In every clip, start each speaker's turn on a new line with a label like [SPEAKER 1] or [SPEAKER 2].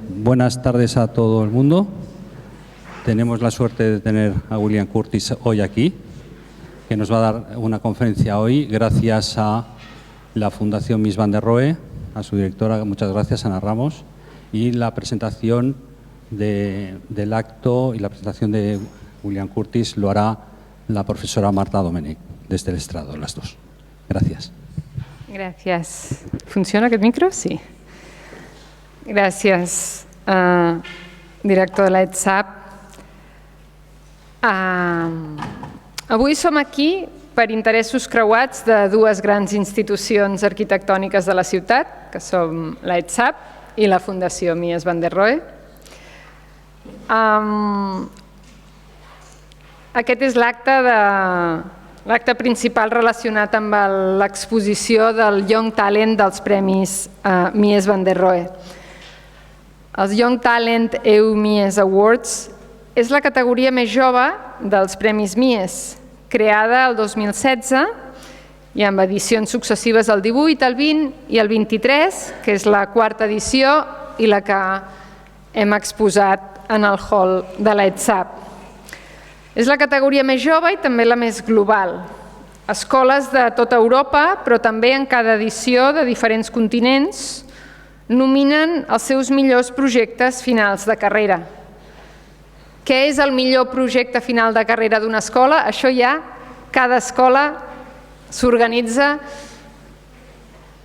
[SPEAKER 1] Buenas tardes a todo el mundo. Tenemos la suerte de tener a William Curtis hoy aquí, que nos va a dar una conferencia hoy gracias a la Fundación Mies van der Rohe, a su directora, muchas gracias, Ana Ramos, y la presentación del acto y la presentación de William Curtis lo hará la profesora Marta Domènech, desde el estrado, las dos. Gracias.
[SPEAKER 2] Gràcies. Funciona aquest micro? Sí. Gràcies, director de l'ETSAB. Avui som aquí per interessos creuats de dues grans institucions arquitectòniques de la ciutat, que som l'ETSAB i la Fundació Mies van der Rohe. Aquest és l'acte principal relacionat amb l'exposició del Young Talent dels Premis Mies van der Rohe. Els Young Talent EU Mies Awards és la categoria més jove dels Premis Mies, creada el 2016 i amb edicions successives el 18, el 20 i el 23, que és la quarta edició i la que hem exposat en el hall de l'ETSAB. És la categoria més jove i també la més global. Escoles de tota Europa, però també en cada edició de diferents continents, nominen els seus millors projectes finals de carrera. Què és el millor projecte final de carrera d'una escola? Això ja cada escola s'organitza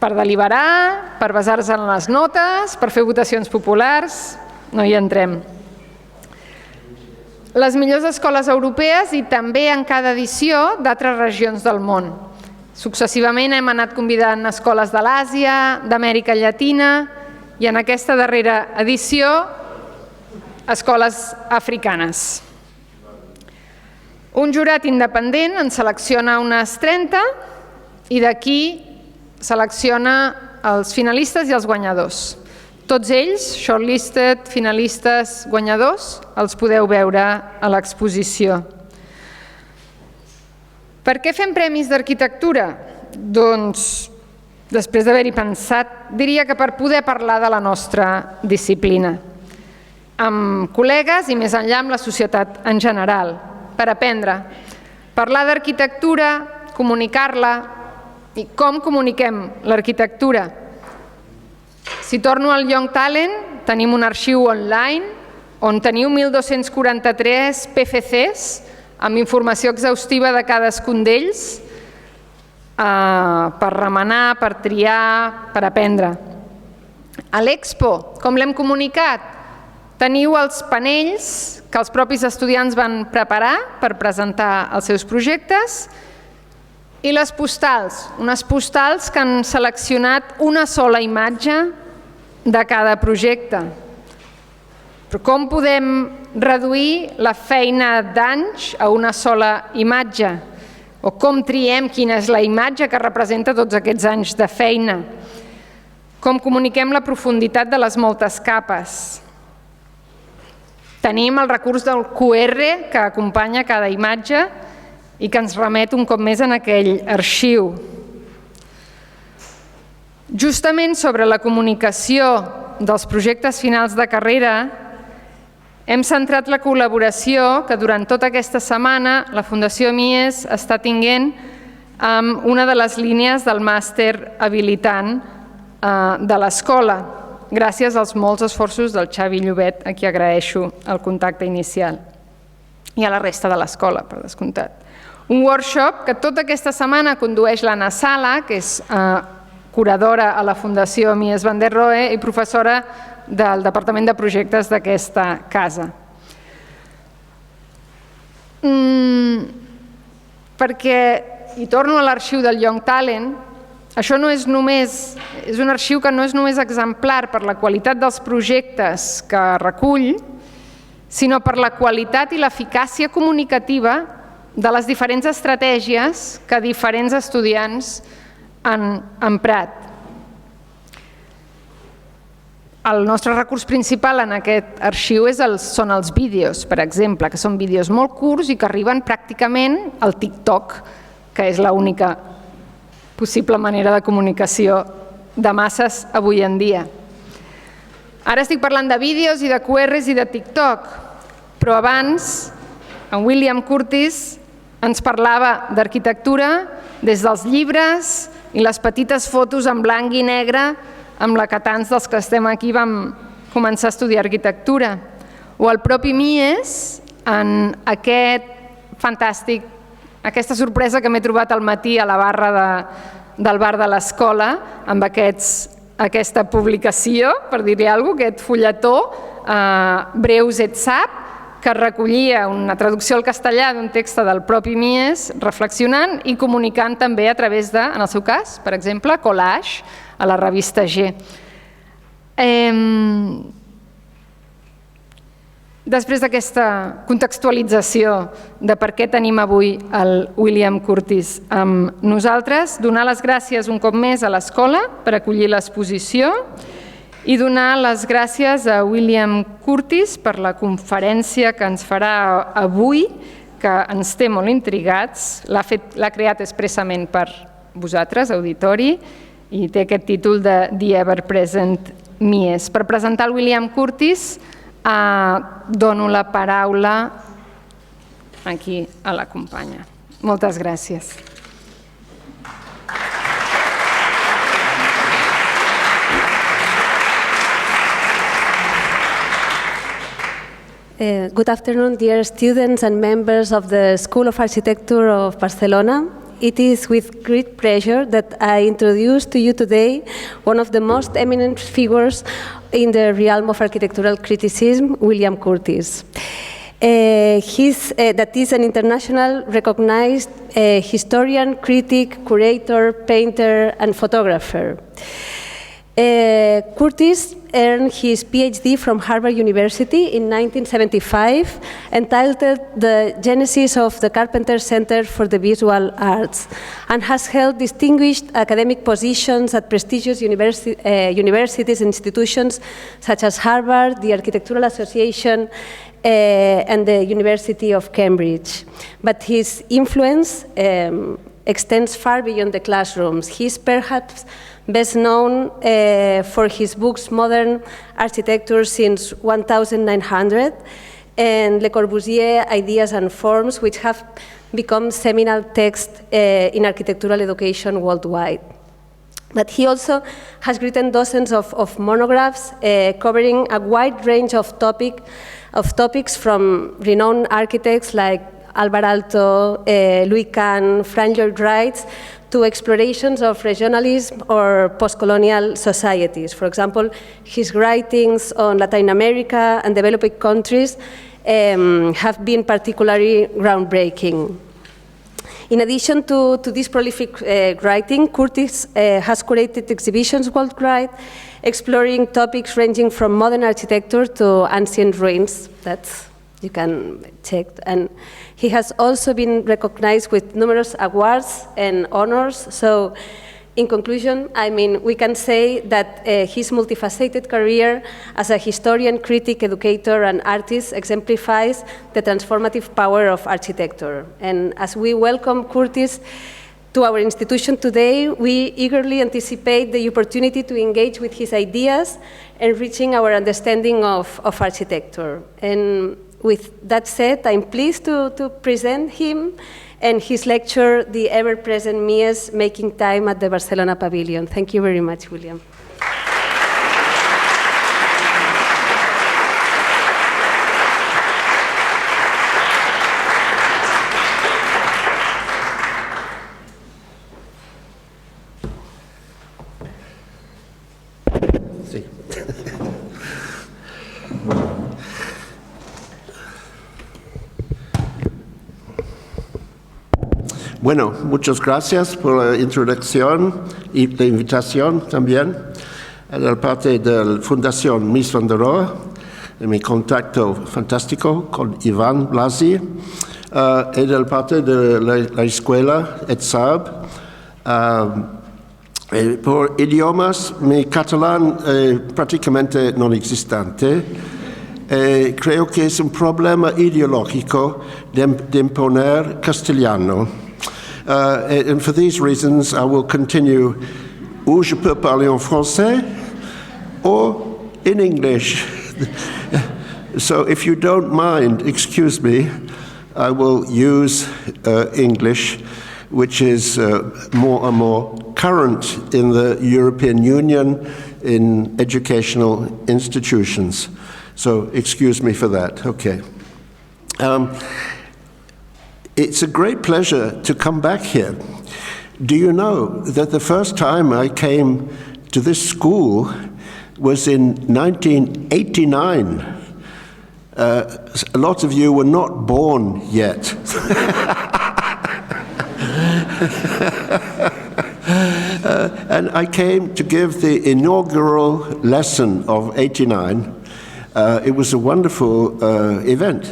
[SPEAKER 2] per deliberar, per basar-se en les notes, per fer votacions populars, no hi entrem. Les millors escoles europees i també en cada edició d'altres regions del món. Successivament hem anat convidant escoles de l'Àsia, d'Amèrica Llatina i en aquesta darrera edició escoles africanes. Un jurat independent en selecciona unes 30 i d'aquí selecciona els finalistes i els guanyadors. Tots ells, shortlisted, finalistes, guanyadors, els podeu veure a l'exposició. Per què fem premis d'arquitectura? Doncs, després d'haver-hi pensat, diria que per poder parlar de la nostra disciplina, amb col·legues i més enllà amb la societat en general, per aprendre. Parlar d'arquitectura, comunicar-la i com comuniquem l'arquitectura. Si torno al Young Talent, tenim un arxiu online on teniu 1.243 PFCs amb informació exhaustiva de cadascun d'ells per remenar, per triar, per aprendre. A l'Expo, com l'hem comunicat? Teniu els panells que els propis estudiants van preparar per presentar els seus projectes i les postals, unes postals que han seleccionat una sola imatge de cada projecte. Però com podem reduir la feina d'anys a una sola imatge? O com triem quina és la imatge que representa tots aquests anys de feina? Com comuniquem la profunditat de les moltes capes? Tenim el recurs del QR que acompanya cada imatge i que ens remet un cop més en aquell arxiu. Justament sobre la comunicació dels projectes finals de carrera, hem centrat la col·laboració que durant tota aquesta setmana la Fundació Mies està tenint amb una de les línies del màster habilitant de l'escola, gràcies als molts esforços del Xavi Llobet, a qui agraeixo el contacte inicial, i a la resta de l'escola, per descomptat. Un workshop que tota aquesta setmana condueix l'Anna Sala, que és curadora a la Fundació Mies van der Rohe i professora del Departament de Projectes d'aquesta casa. Perquè, i torno a l'arxiu del Young Talent, això no és només, és un arxiu que no és només exemplar per la qualitat dels projectes que recull, sinó per la qualitat i l'eficàcia comunicativa de les diferents estratègies que diferents estudiants han emprat. El nostre recurs principal en aquest arxiu són els vídeos, per exemple, que són vídeos molt curts i que arriben pràcticament al TikTok, que és l'única possible manera de comunicació de masses avui en dia. Ara estic parlant de vídeos i de QRs i de TikTok, però abans en William Curtis ens parlava d'arquitectura des dels llibres i les petites fotos en blanc i negre amb la que tants dels que estem aquí vam començar a estudiar arquitectura. O el propi Mies, en aquesta sorpresa que m'he trobat al matí a la barra del bar de l'escola, amb aquesta publicació, per dir-li alguna cosa, aquest fulletó, Breus ETSAB, que recollia una traducció al castellà d'un text del propi Mies, reflexionant i comunicant també a través de, en el seu cas, per exemple, collage a la revista G. Després d'aquesta contextualització de per què tenim avui el William Curtis amb nosaltres, donar les gràcies un cop més a l'escola per acollir l'exposició i donar les gràcies a William Curtis per la conferència que ens farà avui, que ens té molt intrigats. L'ha creat expressament per vosaltres, auditori, i té aquest títol de The Ever Present Mies. Per presentar el William Curtis, dono la paraula aquí a la companya. Moltes gràcies.
[SPEAKER 3] Good afternoon, dear students and members of the School of Architecture of Barcelona. It is with great pleasure that I introduce to you today one of the most eminent figures in the realm of architectural criticism, William Curtis. That is an international recognized historian, critic, curator, painter, and photographer. Curtis earned his PhD from Harvard University in 1975, entitled The Genesis of the Carpenter Center for the Visual Arts, and has held distinguished academic positions at prestigious universities and institutions such as Harvard, the Architectural Association, and the University of Cambridge. But his influence extends far beyond the classrooms. He is perhaps best known for his books Modern Architecture since 1900 and Le Corbusier, Ideas and Forms, which have become seminal texts in architectural education worldwide. But he also has written dozens of monographs covering a wide range of topics from renowned architects like Alvar Aalto, Louis Kahn, Frank Lloyd Wright, to explorations of regionalism or post-colonial societies. For example, his writings on Latin America and developing countries have been particularly groundbreaking. In addition to this prolific writing, Curtis has curated exhibitions worldwide, exploring topics ranging from modern architecture to ancient ruins. That's you can check. And he has also been recognized with numerous awards and honors. So in conclusion, we can say that his multifaceted career as a historian, critic, educator, and artist exemplifies the transformative power of architecture. And as we welcome Curtis to our institution today, we eagerly anticipate the opportunity to engage with his ideas, enriching our understanding of architecture. And with that said, I'm pleased to present him and his lecture, The Ever-Present Mies, Making Time at the Barcelona Pavilion. Thank you very much, William.
[SPEAKER 4] Bueno, muchas gracias por la introducción y la invitación también. De parte de la Fundación Mies van der Rohe, de mi contacto fantástico con Ivan Blasi, y de parte de la escuela ETSAB. Por idiomas, mi catalán prácticamente non existente. Creo que es un problema ideológico de imponer castellano. And for these reasons, I will continue ou je peux parler en français, ou in English. So if you don't mind, excuse me, I will use English, which is more and more current in the European Union in educational institutions. So excuse me for that. Okay. It's a great pleasure to come back here. Do you know that the first time I came to this school was in 1989? A lot of you were not born yet. And I came to give the inaugural lesson of 89. It was a wonderful event.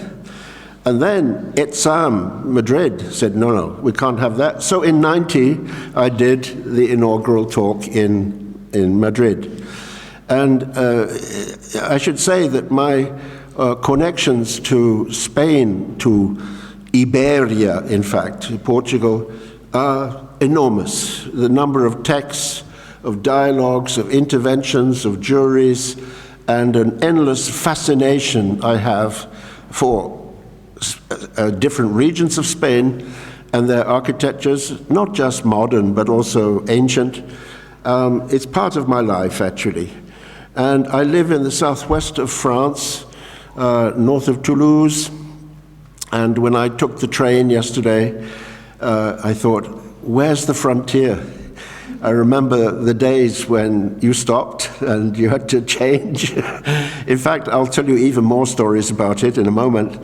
[SPEAKER 4] And then ETSAB, Madrid, said, no, we can't have that. So in 90, I did the inaugural talk in Madrid. And I should say that my connections to Spain, to Iberia, in fact, to Portugal, are enormous. The number of texts, of dialogues, of interventions, of juries, and an endless fascination I have for different regions of Spain and their architectures, not just modern, but also ancient. It's part of my life, actually. And I live in the southwest of France, north of Toulouse. And when I took the train yesterday, I thought, where's the frontier? I remember the days when you stopped and you had to change. In fact, I'll tell you even more stories about it in a moment.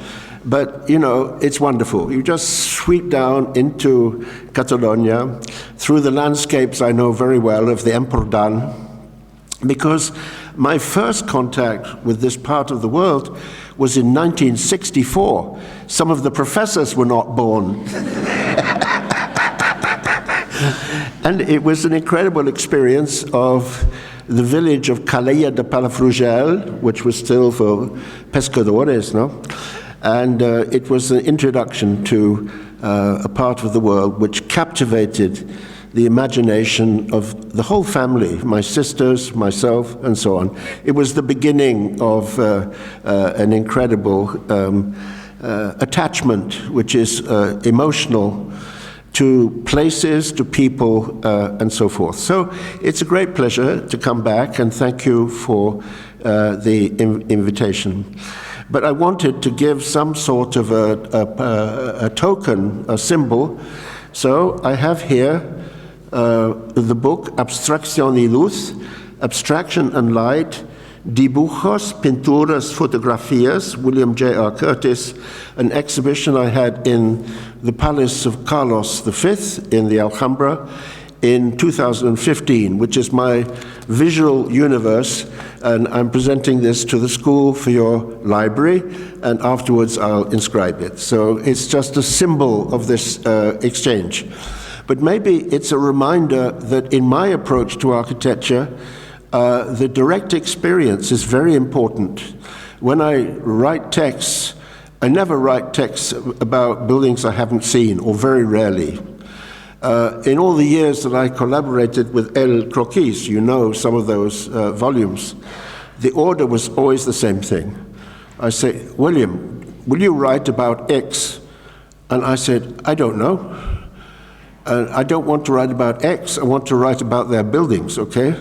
[SPEAKER 4] But, you know, it's wonderful. You just sweep down into Catalonia, through the landscapes I know very well of the Empordà, because my first contact with this part of the world was in 1964. Some of the professors were not born. And it was an incredible experience of the village of Calella de Palafrugell, which was still for pescadores, no? And it was an introduction to a part of the world which captivated the imagination of the whole family, my sisters, myself, and so on. It was the beginning of an incredible attachment, which is emotional, to places, to people, and so forth. So it's a great pleasure to come back, and thank you for the invitation. But I wanted to give some sort of a token, a symbol. So I have here the book Abstracción y Luz, Abstraction and Light, Dibujos, Pinturas, Fotografías, William J. Curtis, an exhibition I had in the Palace of Carlos V in the Alhambra in 2015, which is my visual universe, and I'm presenting this to the school for your library, and afterwards I'll inscribe it. So it's just a symbol of this exchange. But maybe it's a reminder that in my approach to architecture, the direct experience is very important. When I write texts, I never write texts about buildings I haven't seen, or very rarely. In all the years that I collaborated with El Croquis, you know some of those volumes, the order was always the same thing. I say, William, will you write about X? And I said, I don't know. I don't want to write about X, I want to write about their buildings, okay?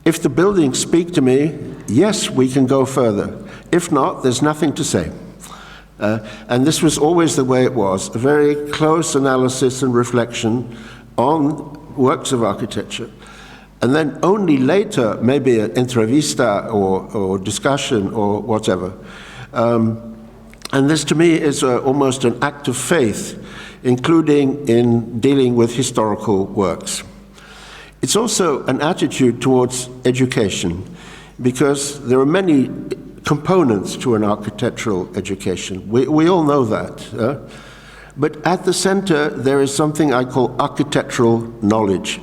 [SPEAKER 4] If the buildings speak to me, yes, we can go further. If not, there's nothing to say. And this was always the way it was, a very close analysis and reflection on works of architecture. And then only later, maybe an entrevista or discussion or whatever. And this to me is almost an act of faith, including in dealing with historical works. It's also an attitude towards education, because there are many components to an architectural education. We all know that. But at the center, there is something I call architectural knowledge.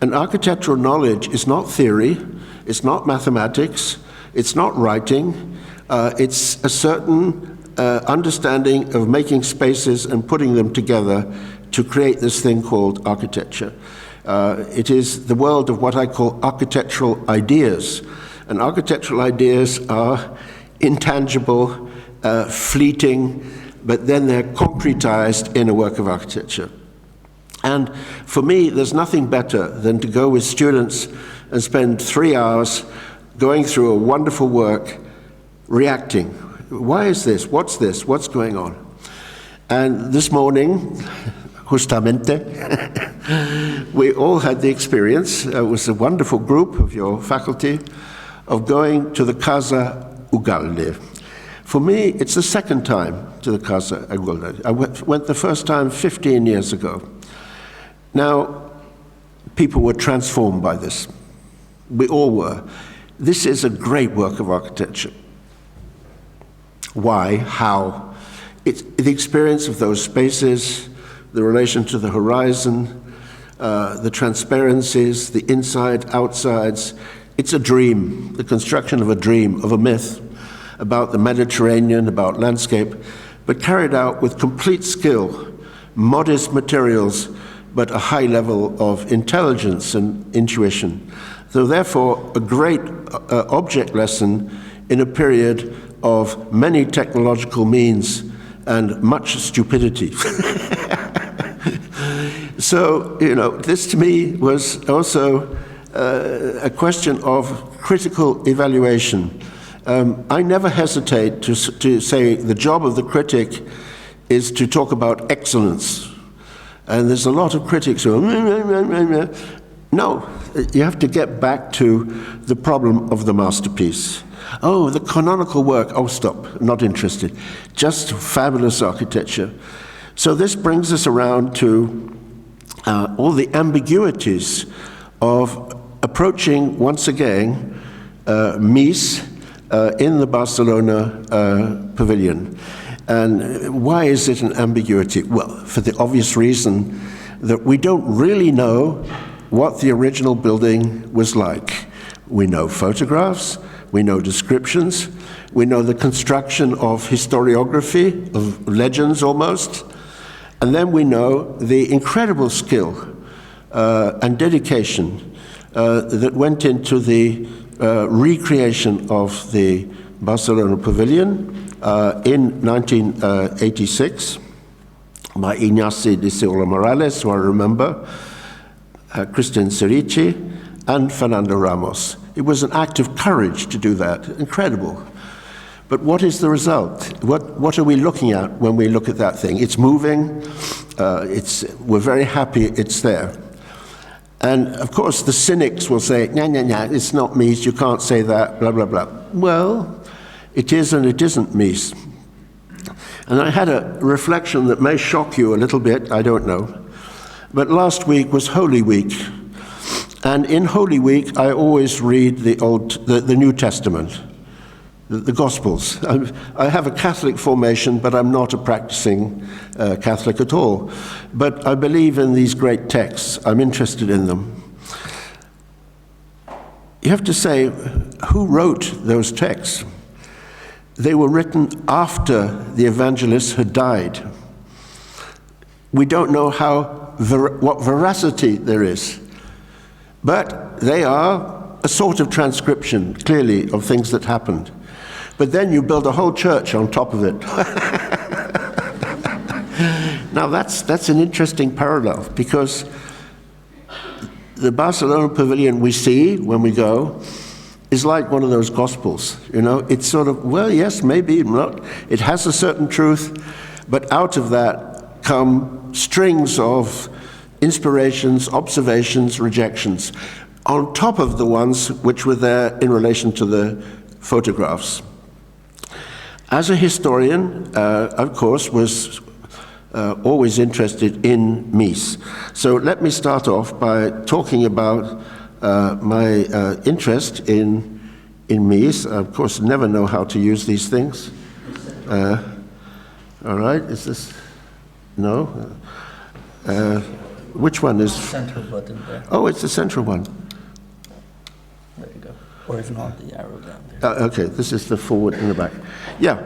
[SPEAKER 4] And architectural knowledge is not theory, it's not mathematics, it's not writing, it's a certain understanding of making spaces and putting them together to create this thing called architecture. It is the world of what I call architectural ideas. And architectural ideas are intangible, fleeting, but then they're concretized in a work of architecture. And for me, there's nothing better than to go with students and spend 3 hours going through a wonderful work, reacting. Why is this? What's this? What's going on? And this morning, justamente, we all had the experience, it was a wonderful group of your faculty, of going to the Casa Ugalde. For me, it's the second time to the Casa Ugalde. I went the first time 15 years ago. Now, people were transformed by this. We all were. This is a great work of architecture. Why? How? It's the experience of those spaces, the relation to the horizon, the transparencies, the inside, outsides. It's a dream, the construction of a dream, of a myth about the Mediterranean, about landscape, but carried out with complete skill, modest materials, but a high level of intelligence and intuition. So therefore, a great object lesson in a period of many technological means and much stupidity. So, this to me was also a question of critical evaluation. I never hesitate to say the job of the critic is to talk about excellence. And there's a lot of critics who are, no, you have to get back to the problem of the masterpiece. Oh, the canonical work, oh, stop, not interested. Just fabulous architecture. So this brings us around to all the ambiguities of approaching, once again, Mies in the Barcelona Pavilion. And why is it an ambiguity? Well, for the obvious reason that we don't really know what the original building was like. We know photographs, we know descriptions, we know the construction of historiography, of legends almost, and then we know the incredible skill and dedication that went into the recreation of the Barcelona Pavilion in 1986 by Ignacio de Silva Morales, who I remember, Christian Cerici, and Fernando Ramos. It was an act of courage to do that, incredible. But what is the result? What are we looking at when we look at that thing? It's moving, we're very happy it's there. And of course the cynics will say, nah, it's not Mies, you can't say that, blah, blah, blah. Well, it is and it isn't Mies. And I had a reflection that may shock you a little bit, I don't know. But last week was Holy Week. And in Holy Week, I always read the New Testament, the Gospels. I have a Catholic formation, but I'm not a practicing Catholic at all. But I believe in these great texts. I'm interested in them. You have to say, who wrote those texts? They were written after the evangelists had died. We don't know what veracity there is. But they are a sort of transcription, clearly, of things that happened. But then you build a whole church on top of it. Now that's an interesting parallel, because the Barcelona Pavilion we see when we go is like one of those Gospels. It's sort of, well, yes, maybe not. It has a certain truth, but out of that come strings of inspirations, observations, rejections, on top of the ones which were there in relation to the photographs. As a historian, of course, was always interested in Mies. So let me start off by talking about my interest in Mies. Of course, never know how to use these things. All right, is this? No? Which one is?
[SPEAKER 5] Central button there.
[SPEAKER 4] Oh, it's the central one.
[SPEAKER 5] There you go. Or if not, the arrow down there.
[SPEAKER 4] Okay, this is the forward and the back. Yeah,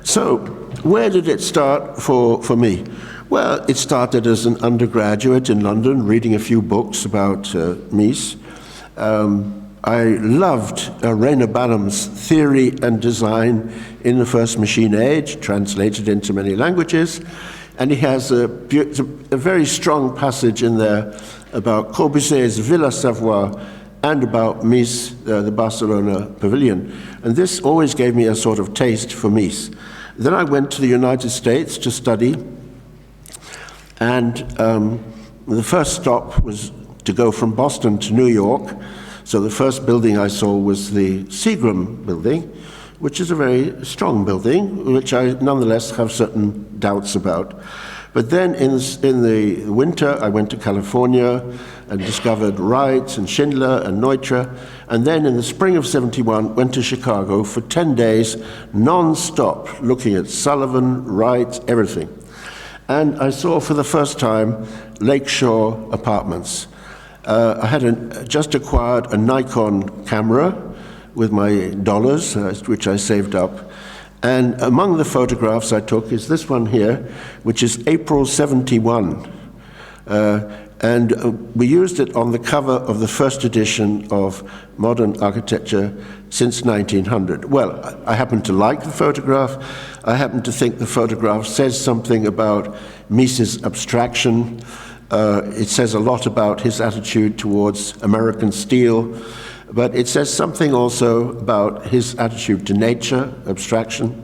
[SPEAKER 4] so where did it start for me? Well, it started as an undergraduate in London, reading a few books about Mies. I loved Rainer Banham's theory and design in the first machine age, translated into many languages. And he has a very strong passage in there about Corbusier's Villa Savoie and about Mies, the Barcelona Pavilion. And this always gave me a sort of taste for Mies. Then I went to the United States to study, and the first stop was to go from Boston to New York. So the first building I saw was the Seagram building, which is a very strong building, which I nonetheless have certain doubts about. But then in the winter, I went to California and discovered Wright and Schindler and Neutra. And then in the spring of '71, went to Chicago for 10 days, non-stop, looking at Sullivan, Wright, everything. And I saw for the first time Lakeshore Apartments. I had just acquired a Nikon camera with my dollars, which I saved up. And among the photographs I took is this one here, which is April '71. And we used it on the cover of the first edition of Modern Architecture since 1900. Well, I happen to like the photograph. I happen to think the photograph says something about Mies's abstraction. It says a lot about his attitude towards American steel, but it says something also about his attitude to nature, abstraction.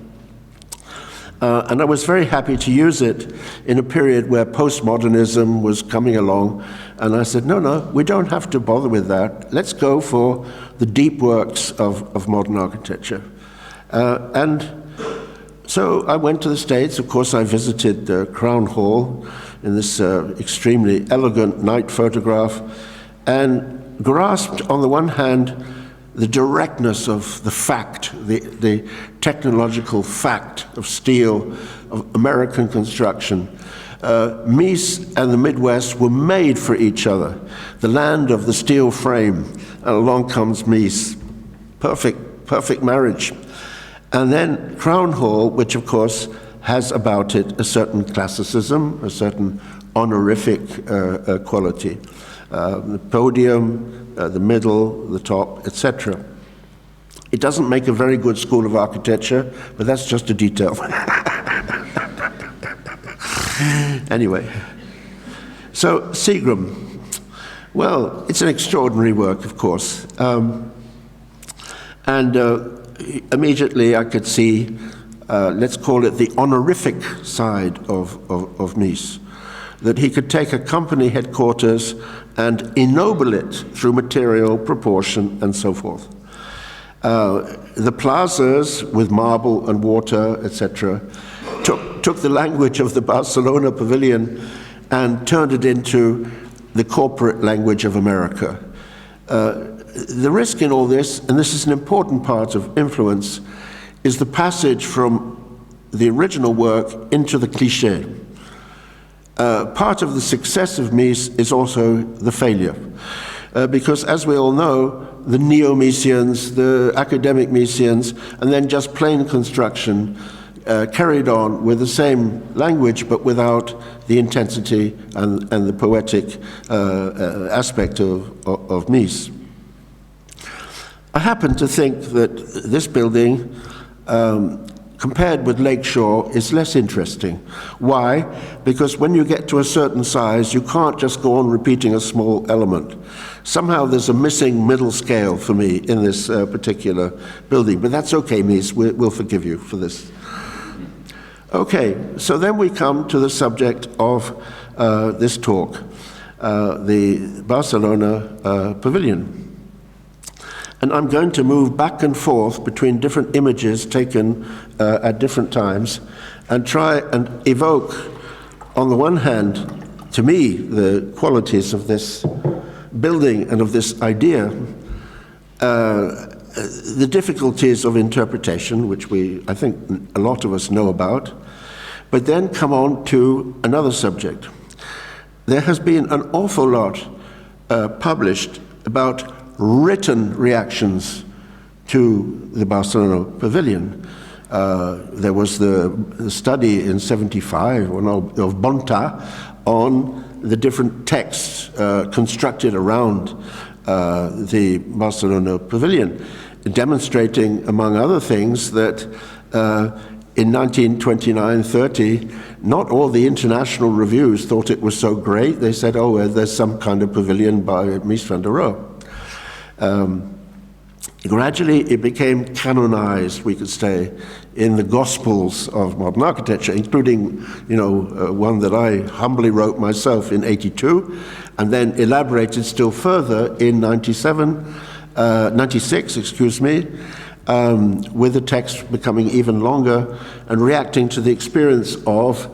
[SPEAKER 4] And I was very happy to use it in a period where postmodernism was coming along. And I said, no, we don't have to bother with that. Let's go for the deep works of modern architecture. And so I went to the States. Of course, I visited Crown Hall in this extremely elegant night photograph, and grasped, on the one hand, the directness of the fact, the technological fact of steel, of American construction. Mies and the Midwest were made for each other, the land of the steel frame, and along comes Mies. Perfect marriage. And then Crown Hall, which of course has about it a certain classicism, a certain honorific quality. The podium, the middle, the top, etc. It doesn't make a very good school of architecture, but that's just a detail. Anyway, so Seagram. Well, it's an extraordinary work, of course. And immediately I could see, let's call it the honorific side of Mies, that he could take a company headquarters and ennoble it through material, proportion, and so forth. The plazas with marble and water, etc., took the language of the Barcelona Pavilion and turned it into the corporate language of America. The risk in all this, and this is an important part of influence, is the passage from the original work into the cliché. Part of the success of Mies is also the failure. Because as we all know, the neo-Miesians, the academic Miesians, and then just plain construction carried on with the same language but without the intensity and the poetic aspect of Mies. I happen to think that this building, compared with Lakeshore, is less interesting. Why? Because when you get to a certain size, you can't just go on repeating a small element. Somehow there's a missing middle scale for me in this particular building, but that's okay, Mies, we'll forgive you for this. Okay, so then we come to the subject of this talk, the Barcelona Pavilion. And I'm going to move back and forth between different images taken at different times and try and evoke, on the one hand, to me, the qualities of this building and of this idea, the difficulties of interpretation, which I think a lot of us know about, but then come on to another subject. There has been an awful lot published about written reactions to the Barcelona Pavilion. There was the study in '75 of Bonta on the different texts constructed around the Barcelona Pavilion, demonstrating, among other things, that in 1929-30, not all the international reviews thought it was so great. They said, oh, well, there's some kind of pavilion by Mies van der Rohe. Gradually, it became canonized, we could say, in the Gospels of modern architecture, including, one that I humbly wrote myself in '82, and then elaborated still further in 96, with the text becoming even longer and reacting to the experience of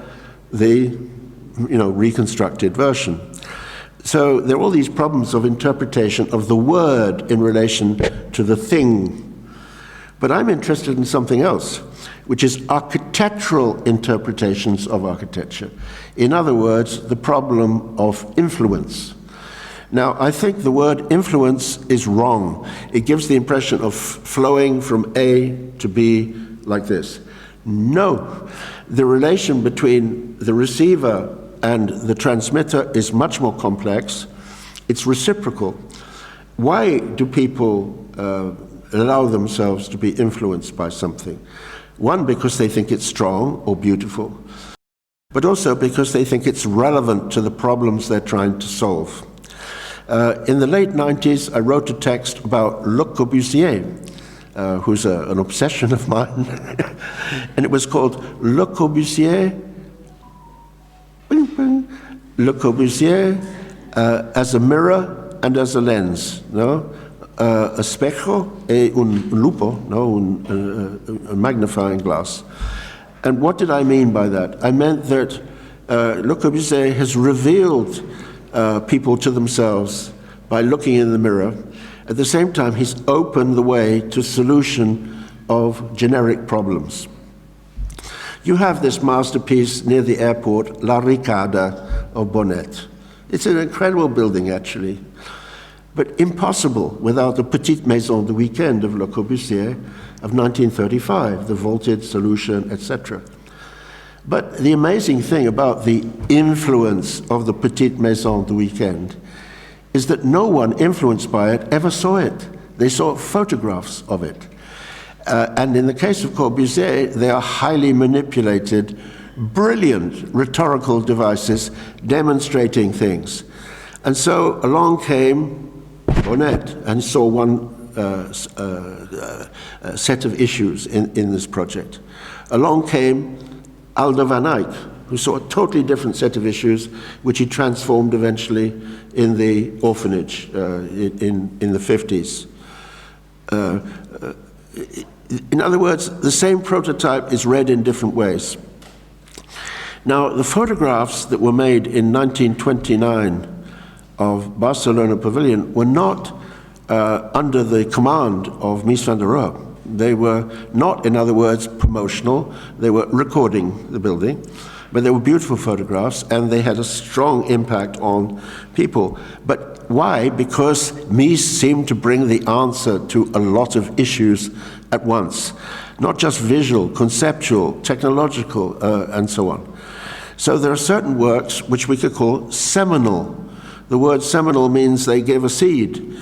[SPEAKER 4] the, reconstructed version. So there are all these problems of interpretation of the word in relation to the thing. But I'm interested in something else, which is architectural interpretations of architecture. In other words, the problem of influence. Now, I think the word influence is wrong. It gives the impression of flowing from A to B like this. No, the relation between the receiver and the transmitter is much more complex. It's reciprocal. Why do people allow themselves to be influenced by something? One, because they think it's strong or beautiful, but also because they think it's relevant to the problems they're trying to solve. In the late 90s, I wrote a text about Le Corbusier, who's an obsession of mine, and it was called Le Corbusier, as a mirror and as a lens, no? Espejo e un lupo, no? A magnifying glass. And what did I mean by that? I meant that Le Corbusier has revealed people to themselves by looking in the mirror. At the same time, he's opened the way to solution of generic problems. You have this masterpiece near the airport, La Ricada of Bonnet. It's an incredible building, actually, but impossible without the Petite Maison du Weekend of Le Corbusier of 1935, the vaulted solution, etc. But the amazing thing about the influence of the Petite Maison du Weekend is that no one influenced by it ever saw it. They saw photographs of it. And in the case of Corbusier, they are highly manipulated, brilliant rhetorical devices demonstrating things. And so along came Bonnet and saw one set of issues in this project. Along came Alder van Eyck, who saw a totally different set of issues, which he transformed eventually in the orphanage in the 50s. In other words, the same prototype is read in different ways. Now, the photographs that were made in 1929 of Barcelona Pavilion were not under the command of Mies van der Rohe. They were not, in other words, promotional. They were recording the building, but they were beautiful photographs, and they had a strong impact on people. But why? Because Mies seemed to bring the answer to a lot of issues at once, not just visual, conceptual, technological, and so on. So there are certain works which we could call seminal. The word seminal means they give a seed.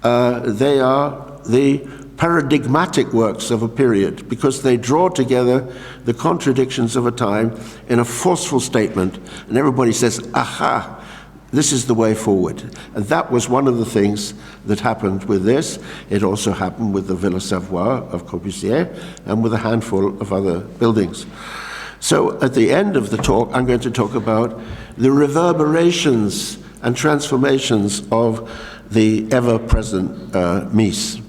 [SPEAKER 4] They are the paradigmatic works of a period because they draw together the contradictions of a time in a forceful statement, and everybody says, aha, this is the way forward. And that was one of the things that happened with this. It also happened with the Villa Savoie of Corbusier and with a handful of other buildings. So at the end of the talk, I'm going to talk about the reverberations and transformations of the ever-present Mies.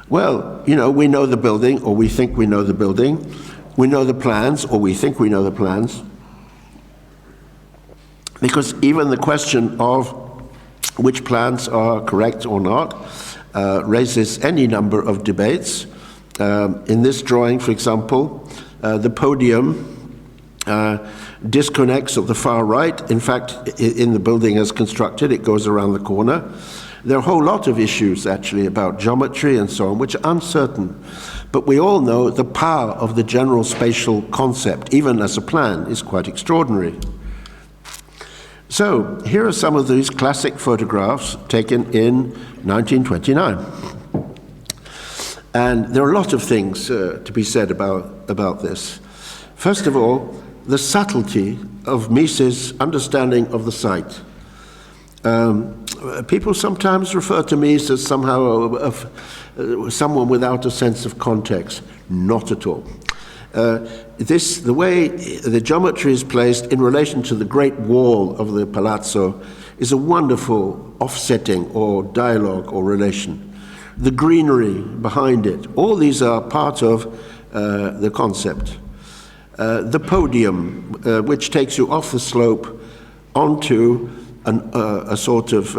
[SPEAKER 4] Well, we know the building, or we think we know the building. We know the plans, or we think we know the plans. Because even the question of which plans are correct or not raises any number of debates. In this drawing, for example, the podium disconnects at the far right. In fact, in the building as constructed, it goes around the corner. There are a whole lot of issues, actually, about geometry and so on, which are uncertain. But we all know the power of the general spatial concept, even as a plan, is quite extraordinary. So here are some of these classic photographs taken in 1929. And there are a lot of things to be said about this. First of all, the subtlety of Mies's understanding of the site. People sometimes refer to Mies as somehow someone without a sense of context. Not at all. The way the geometry is placed in relation to the great wall of the palazzo is a wonderful offsetting or dialogue or relation. The greenery behind it, all these are part of the concept. The podium, which takes you off the slope onto a sort of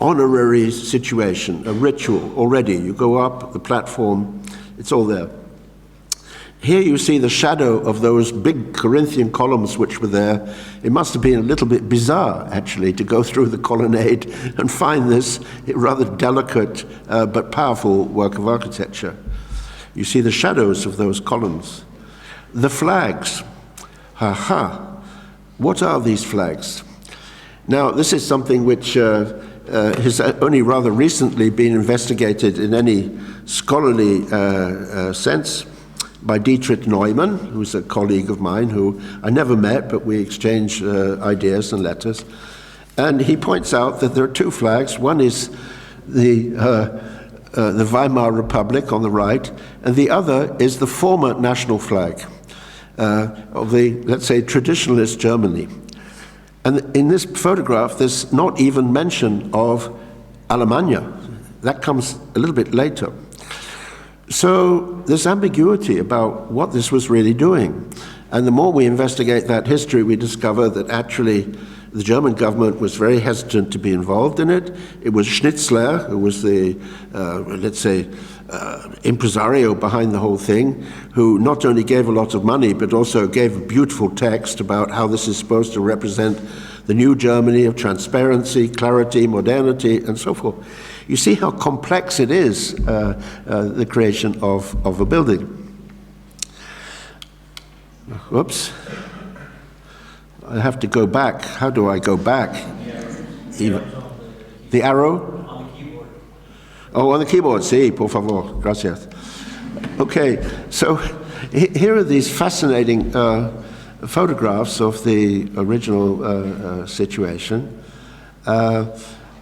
[SPEAKER 4] honorary situation, a ritual already. You go up the platform, it's all there. Here you see the shadow of those big Corinthian columns which were there. It must have been a little bit bizarre, actually, to go through the colonnade and find this rather delicate but powerful work of architecture. You see the shadows of those columns. The flags. What are these flags? Now, this is something which has only rather recently been investigated in any scholarly sense by Dietrich Neumann, who's a colleague of mine who I never met, but we exchange ideas and letters. And he points out that there are two flags. One is the Weimar Republic on the right, and the other is the former national flag of the, let's say, traditionalist Germany. And in this photograph, there's not even mention of Alemannia. That comes a little bit later. So there's ambiguity about what this was really doing. And the more we investigate that history, we discover that actually the German government was very hesitant to be involved in it. It was Schnitzler, who was the, let's say, impresario behind the whole thing, who not only gave a lot of money, but also gave a beautiful text about how this is supposed to represent the new Germany of transparency, clarity, modernity, and so forth. You see how complex it is, the creation of a building. Whoops. I have to go back. How do I go back? The arrow? On the keyboard. Oh, on the keyboard. Sí, por favor. Gracias. Okay, so here are these fascinating photographs of the original situation,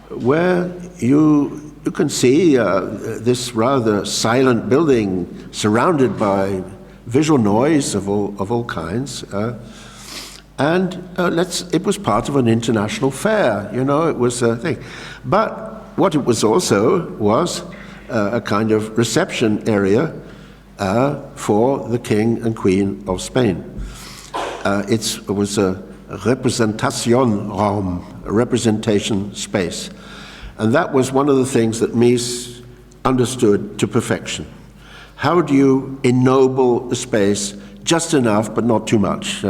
[SPEAKER 4] where you can see this rather silent building surrounded by visual noise of all kinds. And it was part of an international fair, you know, it was a thing. But what it was also was a kind of reception area for the King and Queen of Spain. It was a Repräsentation Raum, a representation space. And that was one of the things that Mies understood to perfection. How do you ennoble a space just enough, but not too much?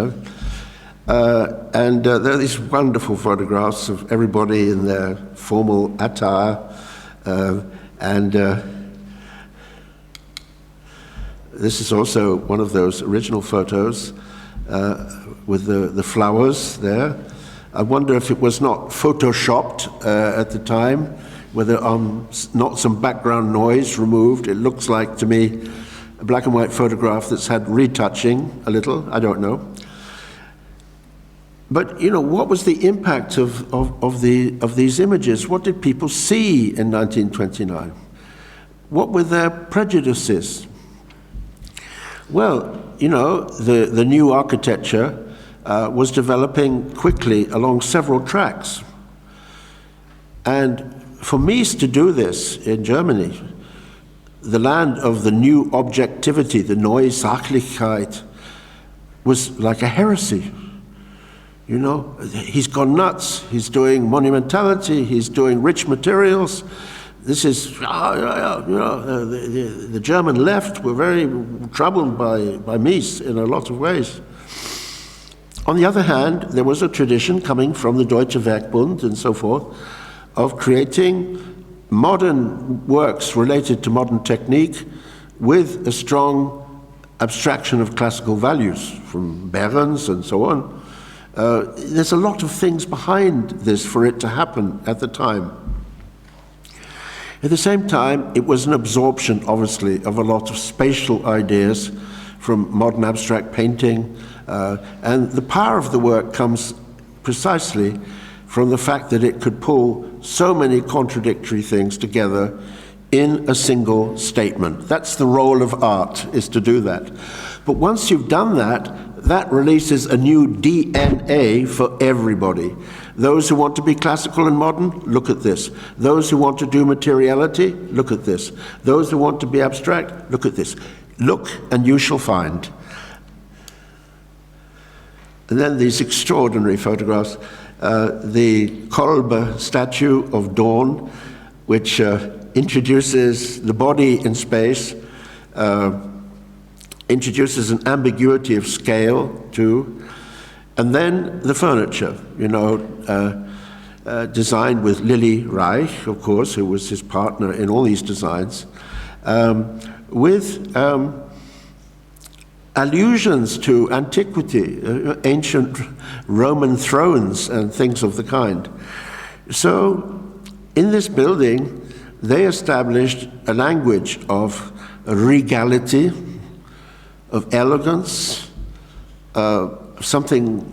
[SPEAKER 4] And there are these wonderful photographs of everybody in their formal attire. This is also one of those original photos with the flowers there. I wonder if it was not photoshopped at the time, whether not some background noise removed. It looks like, to me, a black and white photograph that's had retouching a little, I don't know. But, you know, what was the impact of these images? What did people see in 1929? What were their prejudices? Well, you know, the new architecture was developing quickly along several tracks. And for Mies to do this in Germany, the land of the new objectivity, the neue Sachlichkeit, was like a heresy. You know, he's gone nuts. He's doing monumentality. He's doing rich materials. This is, you know, the German left were very troubled by Mies in a lot of ways. On the other hand, there was a tradition coming from the Deutsche Werkbund and so forth of creating modern works related to modern technique with a strong abstraction of classical values from Behrens and so on. There's a lot of things behind this for it to happen at the time. At the same time, it was an absorption, obviously, of a lot of spatial ideas from modern abstract painting, and the power of the work comes precisely from the fact that it could pull so many contradictory things together in a single statement. That's the role of art, is to do that. But once you've done that, that releases a new DNA for everybody. Those who want to be classical and modern, look at this. Those who want to do materiality, look at this. Those who want to be abstract, look at this. Look and you shall find. And then these extraordinary photographs. The Kolbe statue of Dawn, which introduces the body in space, introduces an ambiguity of scale too, and then the furniture, designed with Lily Reich, of course, who was his partner in all these designs, with allusions to antiquity, ancient Roman thrones and things of the kind. So in this building, they established a language of regality, of elegance, something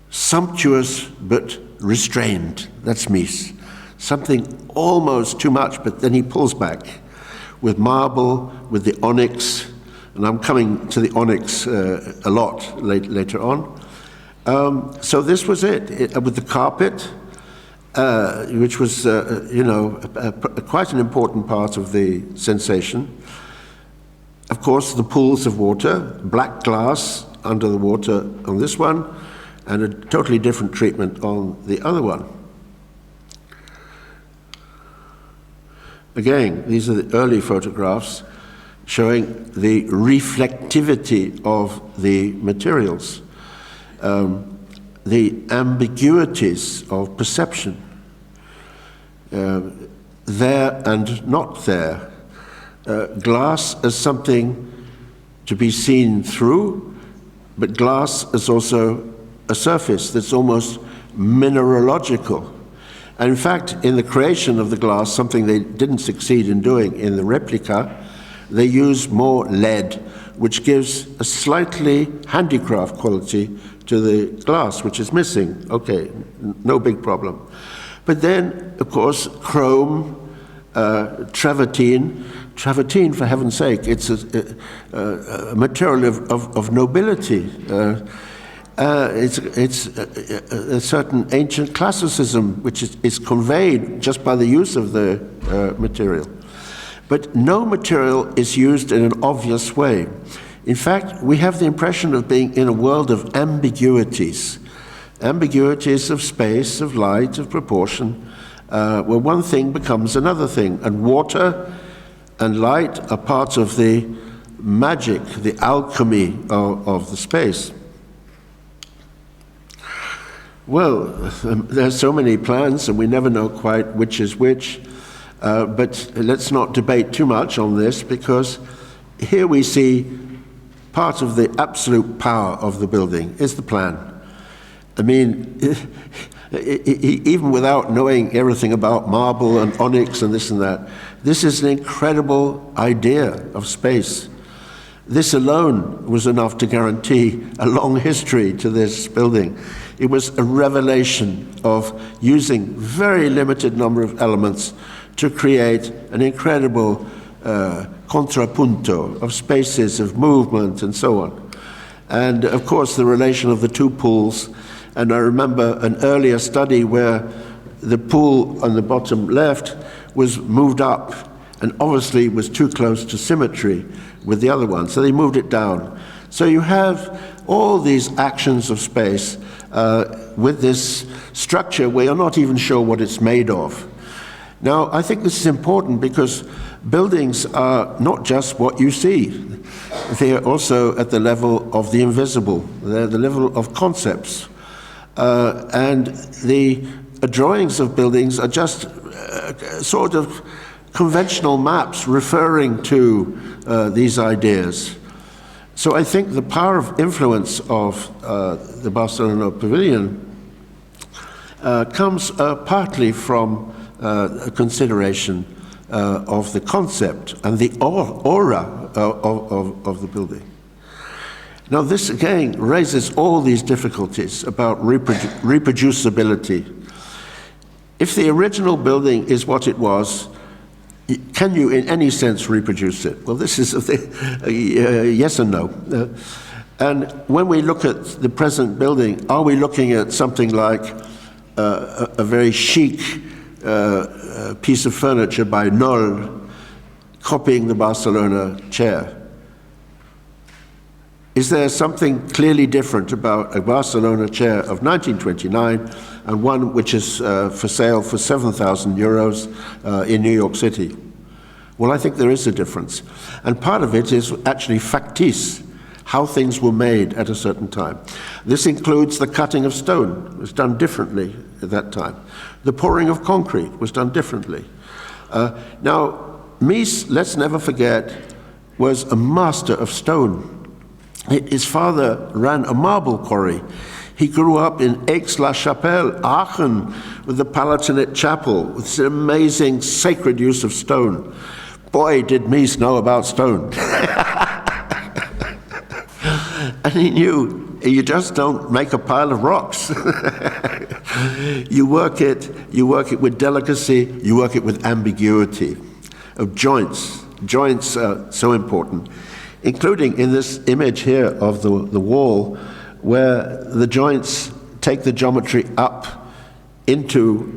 [SPEAKER 4] sumptuous but restrained. That's Mies. Something almost too much, but then he pulls back with marble, with the onyx, and I'm coming to the onyx a lot later on. So this was it with the carpet, which was, quite an important part of the sensation. Of course, the pools of water, black glass under the water on this one, and a totally different treatment on the other one. Again, these are the early photographs showing the reflectivity of the materials, the ambiguities of perception, there and not there. Glass as something to be seen through, but glass is also a surface that's almost mineralogical. And in fact, in the creation of the glass, something they didn't succeed in doing in the replica, they use more lead, which gives a slightly handicraft quality to the glass, which is missing. Okay, no big problem. But then, of course, chrome, travertine. Travertine, for heaven's sake, it's a material of nobility. It's a certain ancient classicism which is conveyed just by the use of the material. But no material is used in an obvious way. In fact, we have the impression of being in a world of ambiguities. Ambiguities of space, of light, of proportion, where one thing becomes another thing. And water and light are parts of the magic, the alchemy of the space. Well, there's so many plans and we never know quite which is which, but let's not debate too much on this, because here we see part of the absolute power of the building is the plan. I mean, even without knowing everything about marble and onyx and this and that, this is an incredible idea of space. This alone was enough to guarantee a long history to this building. It was a revelation of using very limited number of elements to create an incredible contrapunto of spaces, of movement, and so on. And of course, the relation of the two pools. And I remember an earlier study where the pool on the bottom left was moved up and obviously was too close to symmetry with the other one, so they moved it down. So you have all these actions of space with this structure where you're not even sure what it's made of. Now, I think this is important because buildings are not just what you see. They are also at the level of the invisible. They're the level of concepts. And the drawings of buildings are just sort of conventional maps referring to these ideas. So I think the power of influence of the Barcelona Pavilion comes partly from a consideration of the concept and the aura of the building. Now this again raises all these difficulties about reproducibility. If the original building is what it was, can you in any sense reproduce it? Well, this is yes and no. And when we look at the present building, are we looking at something like a very chic piece of furniture by Knoll copying the Barcelona chair? Is there something clearly different about a Barcelona chair of 1929 and one which is for sale for 7,000 euros in New York City? Well, I think there is a difference. And part of it is actually factice, how things were made at a certain time. This includes the cutting of stone. It was done differently at that time. The pouring of concrete was done differently. Now, Mies, let's never forget, was a master of stone. His father ran a marble quarry. He grew up in Aix-la-Chapelle, Aachen, with the Palatinate Chapel, with this amazing sacred use of stone. Boy, did Mies know about stone. And he knew you just don't make a pile of rocks. You work it with delicacy, you work it with ambiguity, of joints. Joints are so important, including in this image here of the wall, where the joints take the geometry up into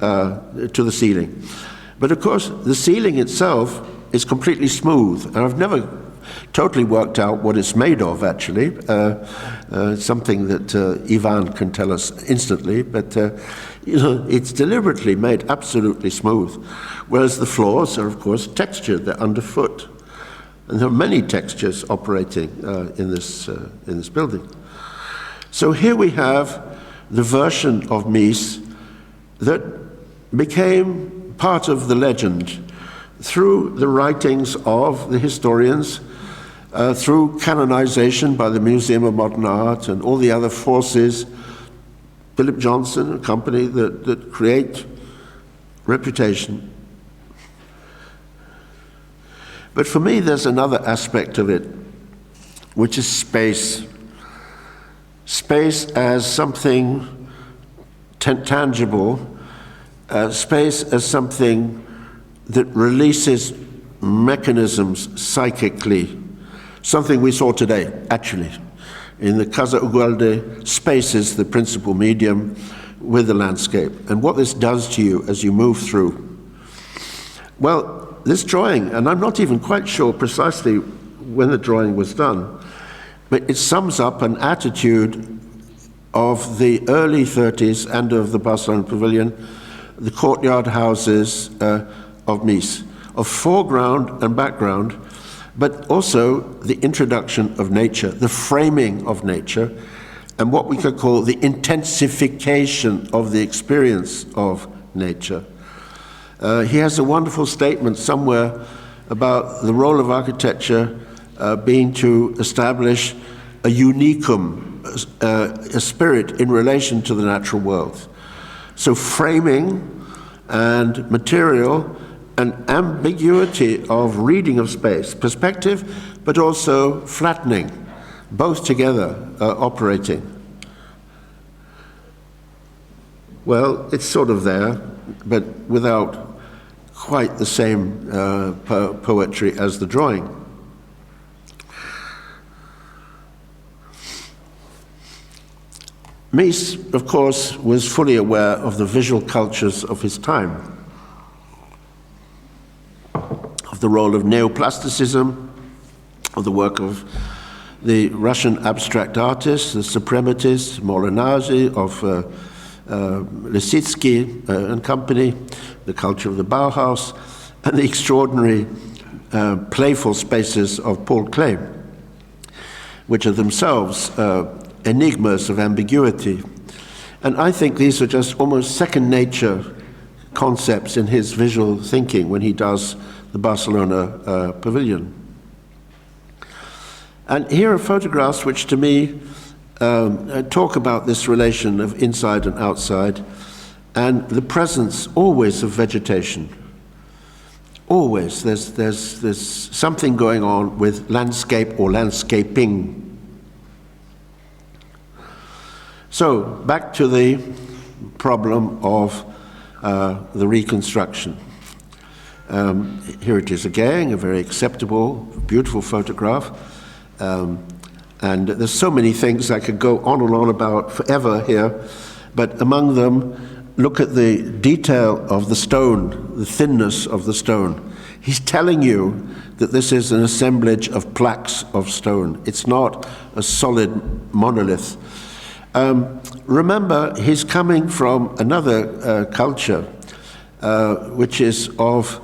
[SPEAKER 4] to the ceiling. But of course, the ceiling itself is completely smooth, and I've never totally worked out what it's made of, actually. Something that Ivan can tell us instantly, but it's deliberately made absolutely smooth. Whereas the floors are, of course, textured, they're underfoot. And there are many textures operating in this building. So here we have the version of Mies that became part of the legend through the writings of the historians, through canonization by the Museum of Modern Art and all the other forces, Philip Johnson and company that create reputation. But for me, there's another aspect of it, which is space. Space as something tangible, space as something that releases mechanisms psychically, something we saw today, actually. In the Casa Ugalde, space is the principal medium with the landscape, and what this does to you as you move through. Well, this drawing, and I'm not even quite sure precisely when the drawing was done, but it sums up an attitude of the early 30s and of the Barcelona Pavilion, the courtyard houses of Mies, of foreground and background, but also the introduction of nature, the framing of nature, and what we could call the intensification of the experience of nature. He has a wonderful statement somewhere about the role of architecture being to establish a unicum, a spirit in relation to the natural world. So framing and material and ambiguity of reading of space, perspective, but also flattening, both together operating. Well, it's sort of there, but without quite the same poetry as the drawing. Mies, of course, was fully aware of the visual cultures of his time, of the role of neoplasticism, of the work of the Russian abstract artists, the suprematists, Molinari, of Lisitsky and company, the culture of the Bauhaus, and the extraordinary playful spaces of Paul Klee, which are themselves enigmas of ambiguity. And I think these are just almost second nature concepts in his visual thinking when he does the Barcelona Pavilion. And here are photographs which to me talk about this relation of inside and outside, and the presence always of vegetation. Always, there's something going on with landscape or landscaping. So, back to the problem of the reconstruction. Here it is again, a very acceptable, beautiful photograph. And there's so many things I could go on and on about forever here, but among them, look at the detail of the stone, the thinness of the stone. He's telling you that this is an assemblage of plaques of stone. It's not a solid monolith. Remember, he's coming from another culture, which is of